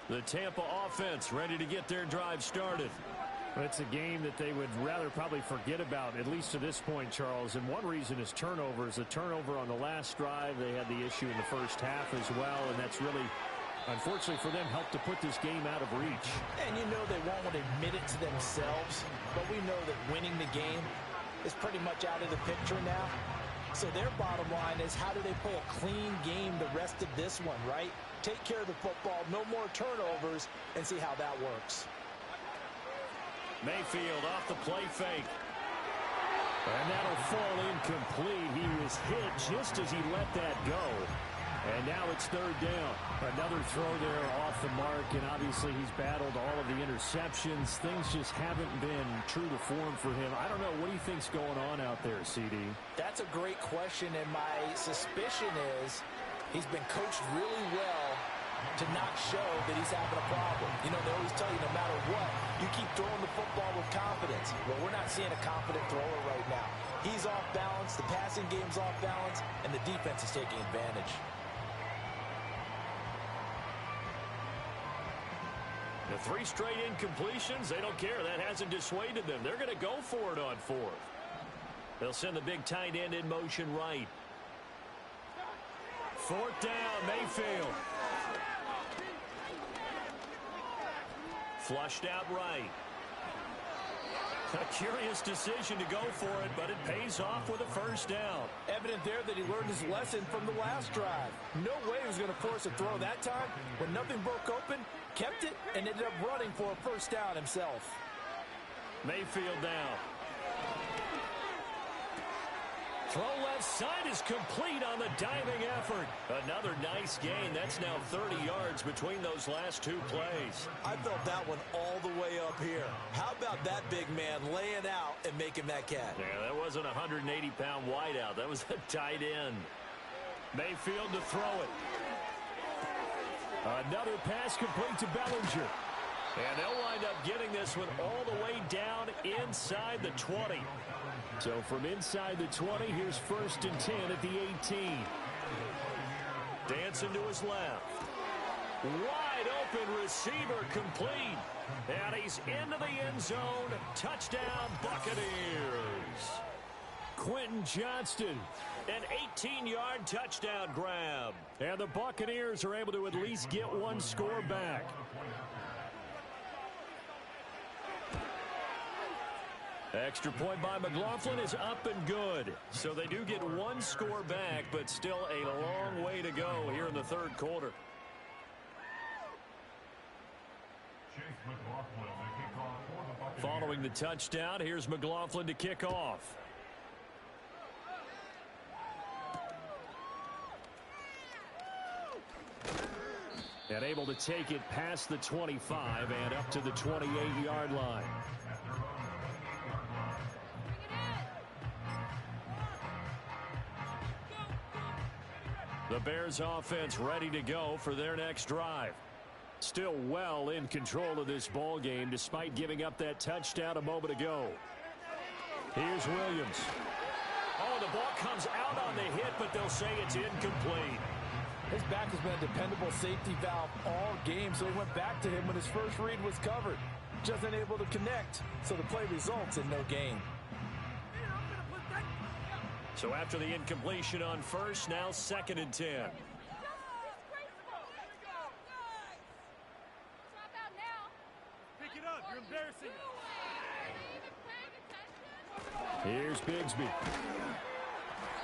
[SPEAKER 1] The Tampa offense ready to get their drive started.
[SPEAKER 5] It's a game that they would rather probably forget about, at least to this point, Charles. And one reason is turnovers. The turnover on the last drive, they had the issue in the first half as well, and that's really, unfortunately for them, helped to put this game out of reach.
[SPEAKER 2] And you know they won't admit it to themselves, but we know that winning the game is pretty much out of the picture now. So their bottom line is, how do they play a clean game the rest of this one, right? Take care of the football, no more turnovers, and see how that works.
[SPEAKER 1] Mayfield off the play fake. And that'll fall incomplete. He was hit just as he let that go. And now it's 3rd down. Another throw there off the mark, and obviously he's battled all of the interceptions. Things just haven't been true to form for him. I don't know. What do you think's going on out there, CD?
[SPEAKER 2] That's a great question, and my suspicion is he's been coached really well to not show that he's having a problem. You know, they always tell you no matter what, you keep throwing the football with confidence. Well, we're not seeing a confident thrower right now. He's off balance, the passing game's off balance, and the defense is taking advantage.
[SPEAKER 1] The 3 straight incompletions, they don't care. That hasn't dissuaded them. They're going to go for it on 4th. They'll send the big tight end in motion right. 4th down, Mayfield. Flushed out right. A curious decision to go for it, but it pays off with a first down.
[SPEAKER 2] Evident there that he learned his lesson from the last drive. No way he was going to force a throw that time. When nothing broke open, kept it, and ended up running for a first down himself.
[SPEAKER 1] Mayfield down. Throw left side is complete on the diving effort. Another nice gain. That's now 30 yards between those last 2 plays.
[SPEAKER 3] I felt that one all the way up here. How about that big man laying out and making that catch?
[SPEAKER 1] Yeah, that wasn't a 180-pound wideout. That was a tight end. Mayfield to throw it. Another pass complete to Bellinger. And they'll wind up getting this one all the way down inside the 20. So from inside the 20, here's 1st and 10 at the 18. Dancing to his left. Wide open receiver complete. And he's into the end zone. Touchdown, Buccaneers. Quentin Johnston, an 18-yard touchdown grab. And the Buccaneers are able to at least get 1 score back. Extra point by McLaughlin is up and good. So they do get 1 score back, but still a long way to go here in the 3rd quarter. Following the touchdown, here's McLaughlin to kick off. And able to take it past the 25 and up to the 28-yard line. The Bears offense ready to go for their next drive. Still well in control of this ball game despite giving up that touchdown a moment ago. Here's Williams. Oh, the ball comes out on the hit, but they'll say it's incomplete.
[SPEAKER 2] His back has been a dependable safety valve all game, so he went back to him when his first read was covered. Just unable to connect, so the play results in no gain.
[SPEAKER 1] So after the incompletion on 1st, now 2nd and 10.
[SPEAKER 4] Pick it up. You're embarrassing us.
[SPEAKER 1] Here's Bigsby.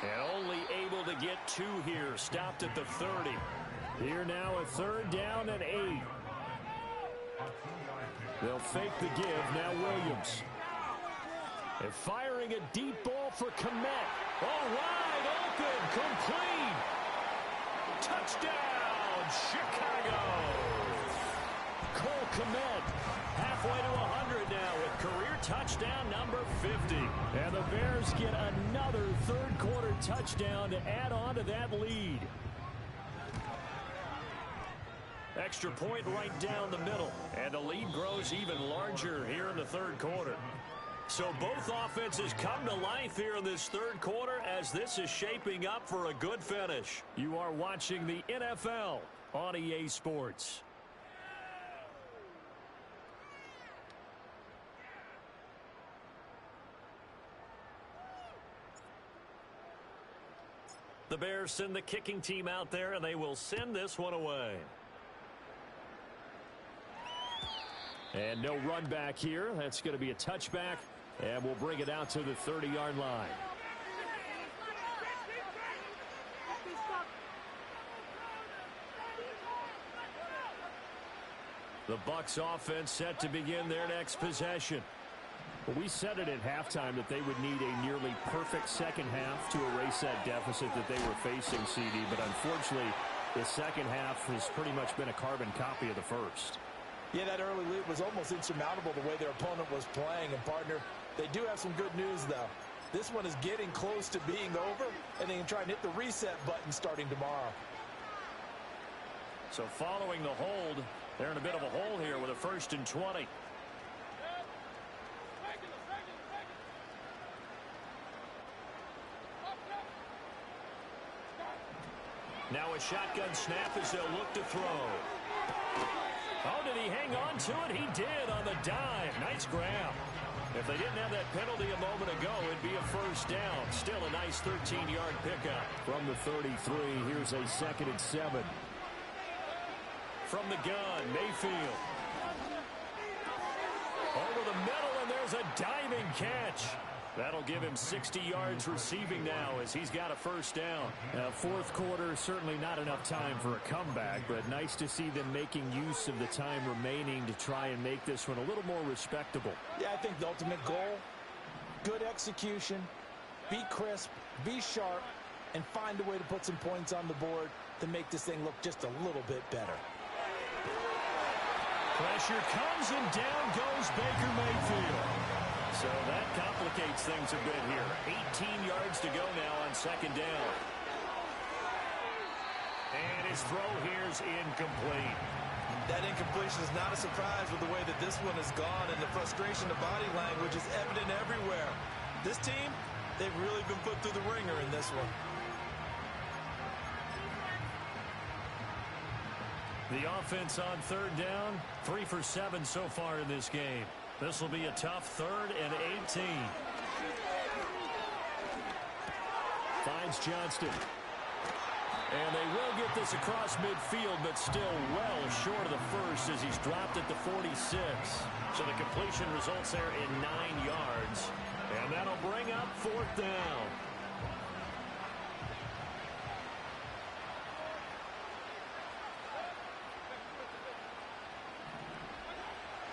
[SPEAKER 1] And only able to get 2 here. Stopped at the 30. Here now a 3rd down and 8. They'll fake the give. Now Williams. And firing a deep ball for Kmet. Oh, wide open. Complete. Touchdown, Chicago. Cole Kmet halfway to 100 now with career touchdown number 50. And the Bears get another 3rd quarter touchdown to add on to that lead. Extra point right down the middle. And the lead grows even larger here in the 3rd quarter. So both offenses come to life here in this 3rd quarter as this is shaping up for a good finish. You are watching the NFL on EA Sports. The Bears send the kicking team out there, and they will send this one away. And no run back here. That's going to be a touchback, and we'll bring it out to the 30-yard line. The Bucs offense set to begin their next possession. Well, we said it at halftime that they would need a nearly perfect second half to erase that deficit that they were facing, CD. But unfortunately, the second half has pretty much been a carbon copy of the first.
[SPEAKER 2] Yeah, that early lead was almost insurmountable the way their opponent was playing. And, partner, they do have some good news, though. This one is getting close to being over, and they can try and hit the reset button starting tomorrow.
[SPEAKER 1] So following the hold, they're in a bit of a hole here with a 1st and 20. Now a shotgun snap as they'll look to throw. Oh, did he hang on to it? He did on the dive. Nice grab. If they didn't have that penalty a moment ago, it'd be a 1st down. Still a nice 13-yard pickup.
[SPEAKER 5] From the 33, here's a 2nd and 7.
[SPEAKER 1] From the gun, Mayfield. Over the middle, and there's a diving catch. That'll give him 60 yards receiving now as he's got a 1st down.
[SPEAKER 5] 4th quarter, certainly not enough time for a comeback, but nice to see them making use of the time remaining to try and make this one a little more respectable.
[SPEAKER 2] Yeah, I think the ultimate goal, good execution, be crisp, be sharp, and find a way to put some points on the board to make this thing look just a little bit better.
[SPEAKER 1] Pressure comes, and down goes Baker Mayfield. So that complicates things a bit here. 18 yards to go now on 2nd down. And his throw here's incomplete.
[SPEAKER 3] That incompletion is not a surprise with the way that this one has gone, and the frustration of body language is evident everywhere. This team, they've really been put through the ringer in this one.
[SPEAKER 1] The offense on 3rd down, 3 for 7 so far in this game. This will be a tough 3rd and 18.
[SPEAKER 5] Finds Johnston.
[SPEAKER 1] And they will get this across midfield, but still well short of the 1st as he's dropped at the 46. So the completion results there in 9 yards. And that'll bring up 4th down.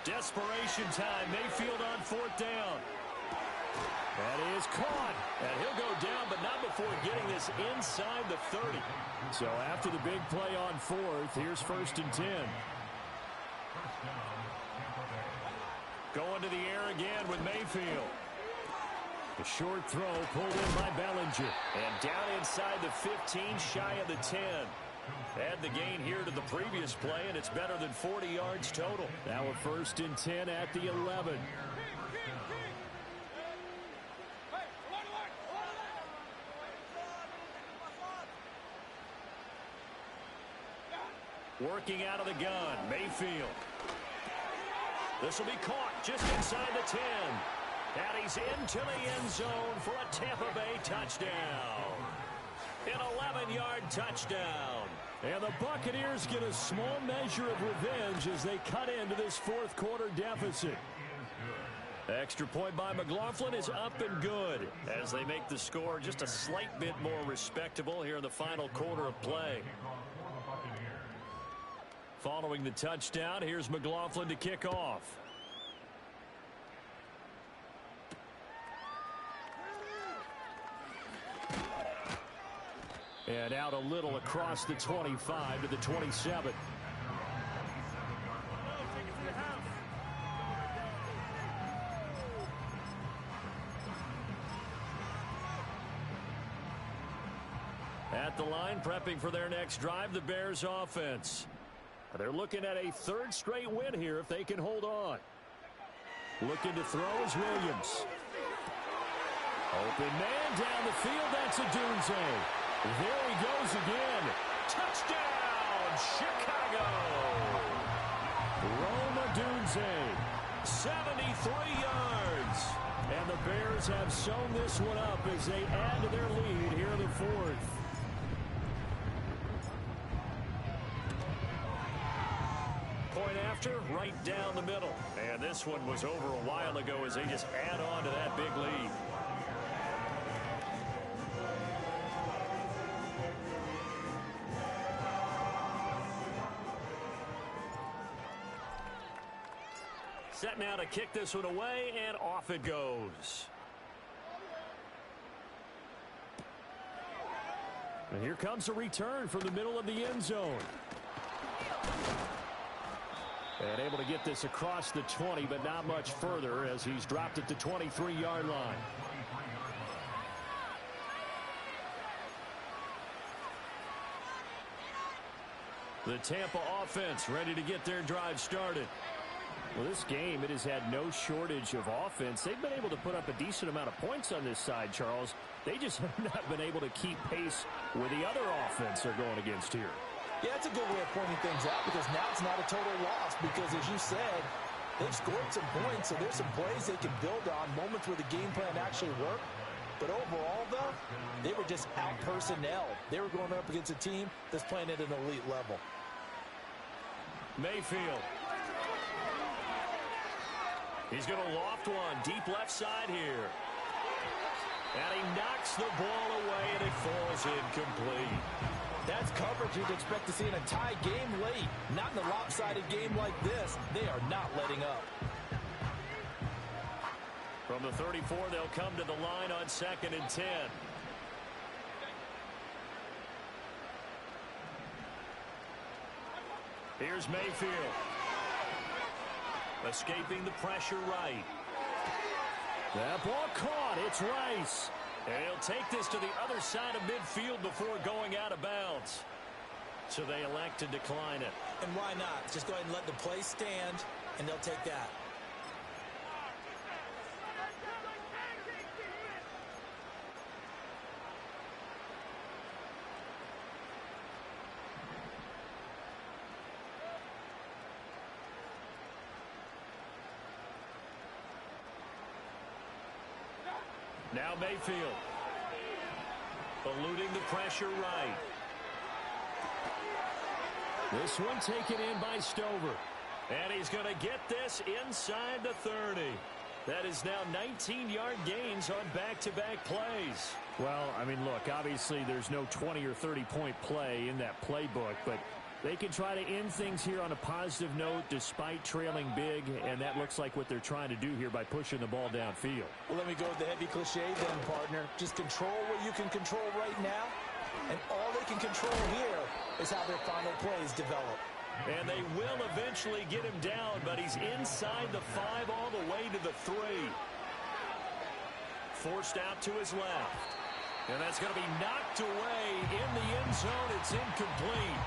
[SPEAKER 1] Desperation time. Mayfield on 4th down.
[SPEAKER 5] That is caught.
[SPEAKER 1] And he'll go down, but not before getting this inside the 30.
[SPEAKER 5] So after the big play on 4th, here's 1st and 10.
[SPEAKER 1] Going to the air again with Mayfield.
[SPEAKER 5] The short throw pulled in by Bellinger.
[SPEAKER 1] And down inside the 15, shy of the 10. Add the gain here to the previous play, and it's better than 40 yards total.
[SPEAKER 5] Now a 1st and 10 at the 11.
[SPEAKER 1] Working out of the gun, Mayfield. This will be caught just inside the 10. And he's into the end zone for a Tampa Bay touchdown. An 11-yard touchdown.
[SPEAKER 5] And the Buccaneers get a small measure of revenge as they cut into this 4th quarter deficit.
[SPEAKER 1] Extra point by McLaughlin is up and good as they make the score just a slight bit more respectable here in the final quarter of play. Following the touchdown, here's McLaughlin to kick off.
[SPEAKER 5] And out a little across the 25 to the 27.
[SPEAKER 1] At the line, prepping for their next drive, the Bears offense. They're looking at a 3rd straight win here if they can hold on. Looking to throw is Williams. Open man down the field. That's a Dunze. There he goes again. Touchdown, Chicago.
[SPEAKER 5] Rome Odunze.
[SPEAKER 1] 73 yards.
[SPEAKER 5] And the Bears have sewn this one up as they add to their lead here in the 4th.
[SPEAKER 1] Point after, right down the middle. And this one was over a while ago as they just add on to that big lead. Set now to kick this one away, and off it goes.
[SPEAKER 5] And here comes a return from the middle of the end zone. And able to get this across the 20, but not much further as he's dropped at the 23-yard line.
[SPEAKER 1] The Tampa offense ready to get their drive started.
[SPEAKER 5] Well, this game, it has had no shortage of offense. They've been able to put up a decent amount of points on this side, Charles. They just have not been able to keep pace with the other offense they're going against here.
[SPEAKER 2] Yeah, that's a good way of pointing things out because now it's not a total loss because, as you said, they've scored some points, so there's some plays they can build on, moments where the game plan actually worked. But overall, though, they were just out-personnel. They were going up against a team that's playing at an elite level.
[SPEAKER 1] Mayfield. He's going to loft one deep left side here. And he knocks the ball away, and it falls incomplete.
[SPEAKER 2] That's coverage you'd expect to see in a tie game late. Not in a lopsided game like this. They are not letting up.
[SPEAKER 1] From the 34, they'll come to the line on 2nd and 10. Here's Mayfield. Escaping the pressure right.
[SPEAKER 5] That ball caught. It's Rice.
[SPEAKER 1] And he'll take this to the other side of midfield before going out of bounds. So they elect to decline it.
[SPEAKER 2] And why not? Just go ahead and let the play stand, and they'll take that.
[SPEAKER 1] Now Mayfield. Eluding the pressure right. This one taken in by Stover. And he's going to get this inside the 30. That is now 19-yard gains on back-to-back plays.
[SPEAKER 5] Well, I mean, look, obviously there's no 20 or 30-point play in that playbook, but they can try to end things here on a positive note despite trailing big, and that looks like what they're trying to do here by pushing the ball downfield.
[SPEAKER 2] Well, let me go with the heavy cliche then, partner. Just control what you can control right now, and all they can control here is how their final plays develop.
[SPEAKER 1] And they will eventually get him down, but he's inside the 5 all the way to the 3. Forced out to his left. And that's going to be knocked away in the end zone. It's incomplete.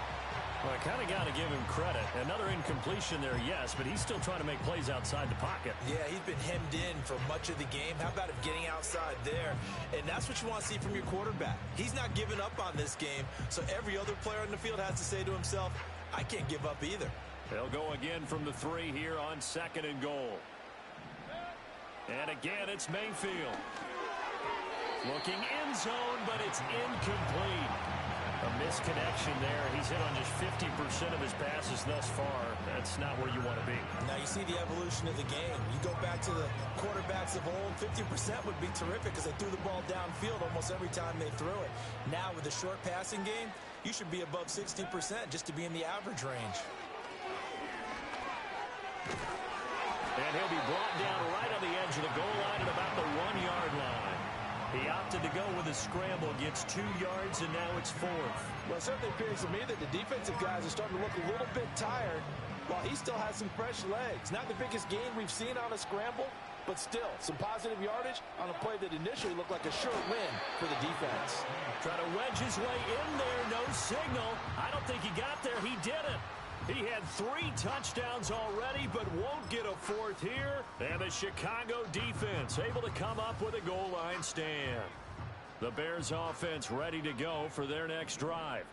[SPEAKER 1] Well, I kind of got to give him credit. Another incompletion there, yes, but he's still trying to make plays outside the pocket.
[SPEAKER 3] Yeah, he's been hemmed in for much of the game. How about him getting outside there? And that's what you want to see from your quarterback. He's not giving up on this game, so every other player on the field has to say to himself, I can't give up either.
[SPEAKER 1] They'll go again from the 3 here on 2nd and goal. And again, it's Mayfield. Looking end zone, but it's incomplete. A misconnection there. He's hit on just 50% of his passes thus far. That's not where you want to be.
[SPEAKER 3] Now you see the evolution of the game. You go back to the quarterbacks of old, 50% would be terrific because they threw the ball downfield almost every time they threw it. Now with the short passing game, you should be above 60% just to be in the average range.
[SPEAKER 1] And he'll be brought down right on the edge of the goal line at about the 1-yard line. He opted to go with a scramble, gets 2 yards, and now it's 4th.
[SPEAKER 2] Well, it certainly appears to me that the defensive guys are starting to look a little bit tired, while he still has some fresh legs. Not the biggest gain we've seen on a scramble, but still, some positive yardage on a play that initially looked like a sure win for the defense.
[SPEAKER 1] Trying to wedge his way in there, no signal. I don't think he got there. He didn't. He had 3 touchdowns already, but won't get a 4th here. And the Chicago defense able to come up with a goal line stand. The Bears offense ready to go for their next drive.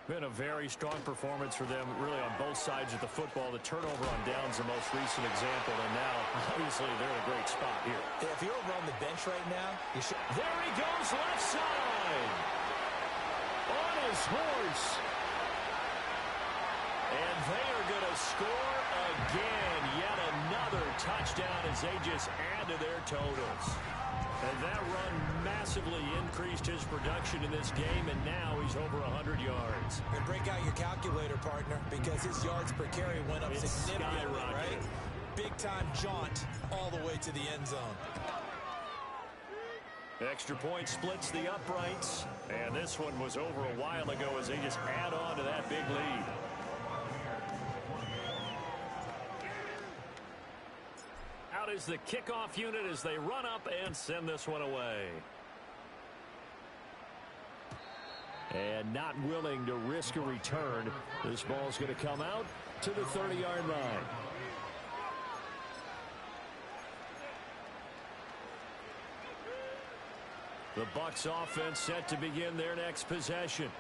[SPEAKER 1] Been a very strong performance for them, really on both sides of the football. The turnover on downs the most recent example, and now, obviously, they're in a great spot here.
[SPEAKER 3] Yeah, if you're over on the bench right now, you should...
[SPEAKER 1] There he goes, left side. On his horse. And they are going to score again. Yet another touchdown as they just add to their totals. And that run massively increased his production in this game, and now he's over 100 yards.
[SPEAKER 3] And break out your calculator, partner, because his yards per carry went up significantly, right? Big-time jaunt all the way to the end zone.
[SPEAKER 1] Extra point splits the uprights, and this one was over a while ago as they just add on to that big lead. Out is the kickoff unit as they run up and send this one away. And not willing to risk a return. This ball's going to come out to the 30-yard line. The Bucs offense set to begin their next possession.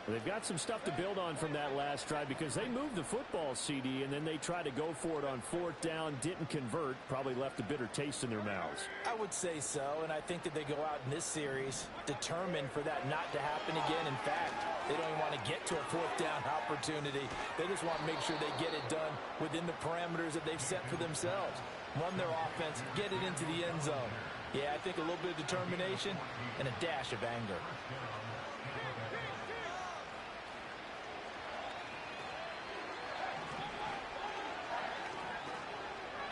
[SPEAKER 1] They've got some stuff to build on from that last drive because they moved the football, CD, and then they tried to go for it on 4th down, didn't convert, probably left a bitter taste in their mouths.
[SPEAKER 2] I would say so, and I think that they go out in this series determined for that not to happen again. In fact, they don't even want to get to a 4th down opportunity. They just want to make sure they get it done within the parameters that they've set for themselves. Run their offense, get it into the end zone. Yeah, I think a little bit of determination and a dash of anger.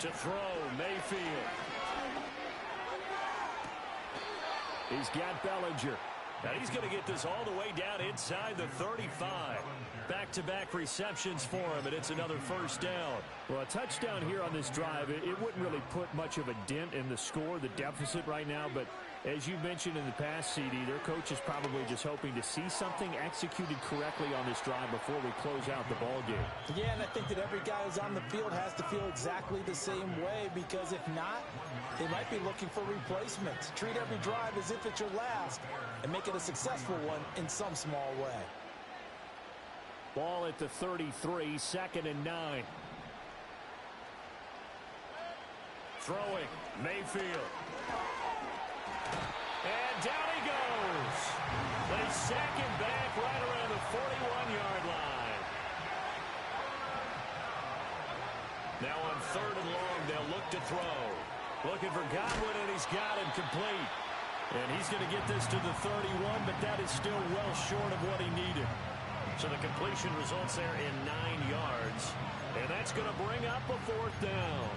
[SPEAKER 1] To throw, Mayfield. He's got Bellinger. Now he's going to get this all the way down inside the 35. Back-to-back receptions for him, and it's another 1st down.
[SPEAKER 5] Well, a touchdown here on this drive, it wouldn't really put much of a dent in the score, the deficit right now, but as you mentioned in the past, CD, their coach is probably just hoping to see something executed correctly on this drive before we close out the ball game.
[SPEAKER 2] Yeah, and I think that every guy who's on the field has to feel exactly the same way, because if not, they might be looking for replacements. Treat every drive as if it's your last and make it a successful one in some small way.
[SPEAKER 1] Ball at the 33, 2nd and 9. Throwing, Mayfield. And down he goes. They sack him back right around the 41-yard line. Now on 3rd and long, they'll look to throw. Looking for Godwin, and he's got him complete. And he's going to get this to the 31, but that is still well short of what he needed. So the completion results there in 9 yards. And that's going to bring up a 4th down.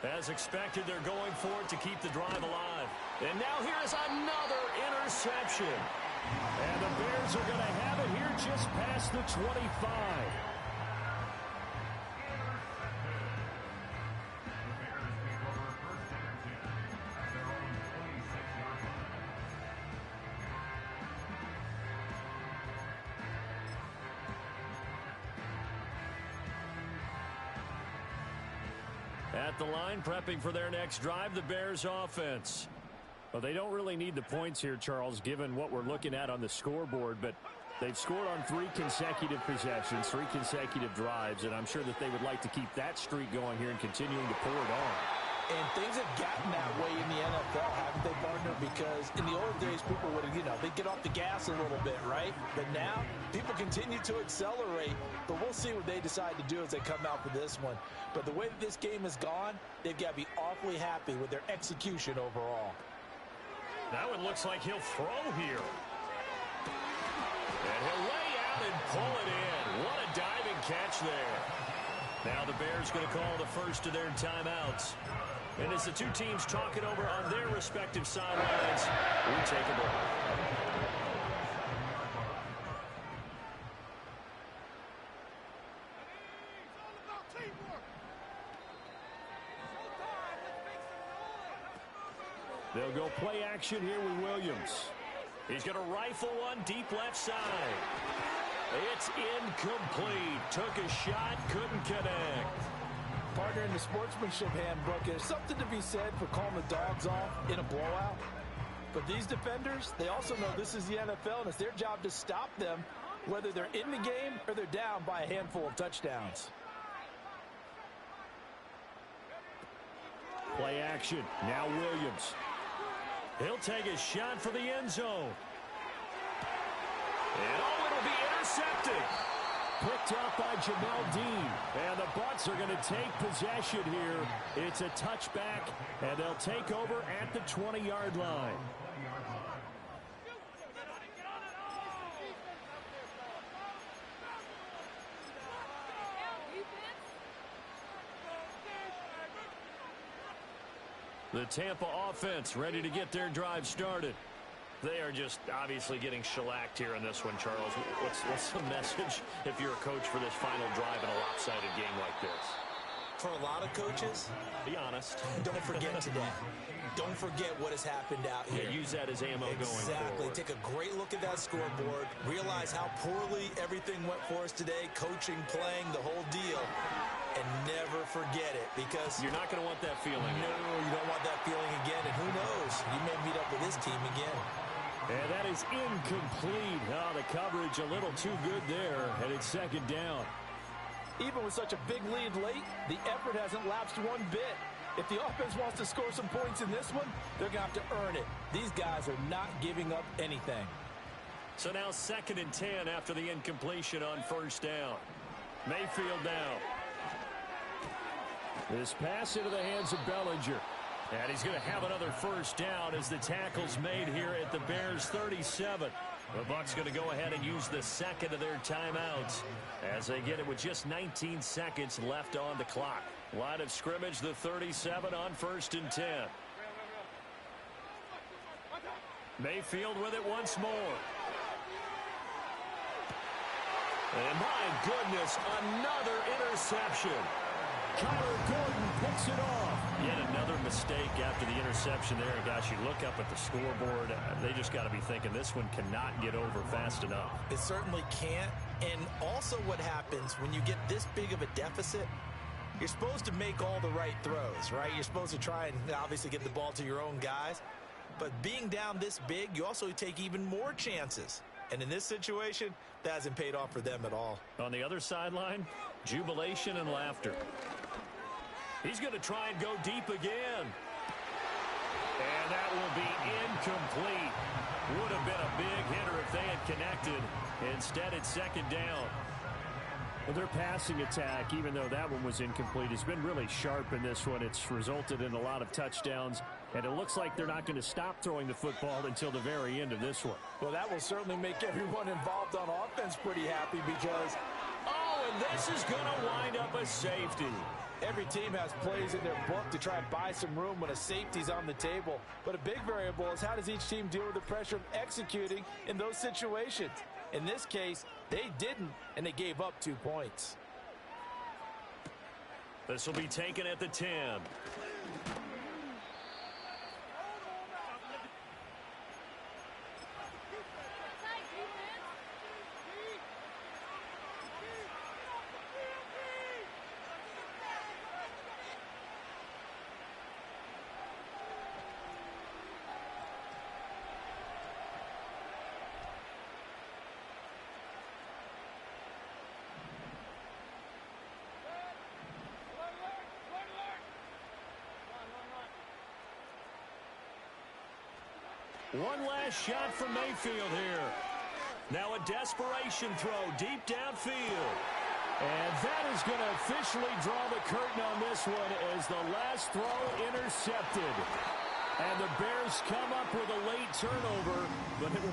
[SPEAKER 1] As expected, they're going for it to keep the drive alive. And now here's another interception. And the Bears are going to have it here just past the 25. At the line, prepping for their next drive, the Bears offense. Well, they don't really need the points here, Charles, given what we're looking at on the scoreboard, but they've scored on 3 consecutive possessions, 3 consecutive drives, and I'm sure that they would like to keep that streak going here and continuing to pour it on.
[SPEAKER 2] And things have gotten that way in the NFL, haven't they, partner? Because in the old days, people would, they'd get off the gas a little bit, right? But now, people continue to accelerate. But we'll see what they decide to do as they come out for this one. But the way that this game has gone, they've got to be awfully happy with their execution overall.
[SPEAKER 1] Now it looks like he'll throw here. And he'll lay out and pull it in. What a diving catch there. Now the Bears going to call the first of their timeouts. And as the two teams talk it over on their respective sidelines, we take a break. They'll go play action here with Williams. He's going to rifle one deep left side. It's incomplete. Took a shot, couldn't connect.
[SPEAKER 2] Partner, in the sportsmanship handbook, there's something to be said for calling the dogs off in a blowout. But these defenders, they also know this is the NFL, and it's their job to stop them, whether they're in the game or they're down by a handful of touchdowns.
[SPEAKER 1] Play action. Now Williams. He'll take a shot for the end zone. And it'll be intercepted. Picked up by Jamel Dean. And the Bucs are going to take possession here. It's a touchback, and they'll take over at the 20-yard line. The Tampa offense ready to get their drive started. They are just obviously getting shellacked here in this one, Charles. What's the message if you're a coach for this final drive in a lopsided game like this?
[SPEAKER 2] For a lot of coaches,
[SPEAKER 1] be honest.
[SPEAKER 2] Don't forget today. Don't forget what has happened out here.
[SPEAKER 1] Yeah, use that as ammo going forward.
[SPEAKER 2] Exactly. Take a great look at that scoreboard. Realize how poorly everything went for us today. Coaching, playing, the whole deal. And never forget it, because
[SPEAKER 1] you're not going to want that feeling.
[SPEAKER 2] No, you don't want that feeling again. And who knows? You may meet up with this team again.
[SPEAKER 5] And that is incomplete. Oh, the coverage a little too good there. And it's second down.
[SPEAKER 2] Even with such a big lead late, the effort hasn't lapsed one bit. If the offense wants to score some points in this one, they're going to have to earn it. These guys are not giving up anything.
[SPEAKER 1] So now 2nd and 10 after the incompletion on first down. Mayfield now.
[SPEAKER 5] This pass into the hands of Bellinger. And he's going to have another first down as the tackle's made here at the Bears 37. The Bucs going to go ahead and use the second of their timeouts as they get it with just 19 seconds left on the clock. Line of scrimmage, the 37 on 1st and 10. Mayfield with it once more. And my goodness, another interception. Kyler Gordon picks it off.
[SPEAKER 1] Yet another mistake after the interception there. And gosh, you look up at the scoreboard, they just got to be thinking this one cannot get over fast enough.
[SPEAKER 2] It certainly can't. And also what happens when you get this big of a deficit, you're supposed to make all the right throws, right? You're supposed to try and obviously get the ball to your own guys. But being down this big, you also take even more chances. And in this situation, that hasn't paid off for them at all.
[SPEAKER 1] On the other sideline, jubilation and laughter. He's going to try and go deep again. And that will be incomplete. Would have been a big hitter if they had connected. Instead, it's 2nd down.
[SPEAKER 5] Well, their passing attack, even though that one was incomplete, has been really sharp in this one. It's resulted in a lot of touchdowns, and it looks like they're not going to stop throwing the football until the very end of this one.
[SPEAKER 2] Well, that will certainly make everyone involved on offense pretty happy because...
[SPEAKER 1] Oh, and this is going to wind up a safety.
[SPEAKER 2] Every team has plays in their book to try and buy some room when a safety's on the table. But a big variable is how does each team deal with the pressure of executing in those situations. In this case, they didn't, and they gave up 2 points.
[SPEAKER 1] This will be taken at the 10. One last shot from Mayfield here. Now a desperation throw deep downfield.
[SPEAKER 5] And that is going to officially draw the curtain on this one as the last throw intercepted. And the Bears come up with a late turnover, but it will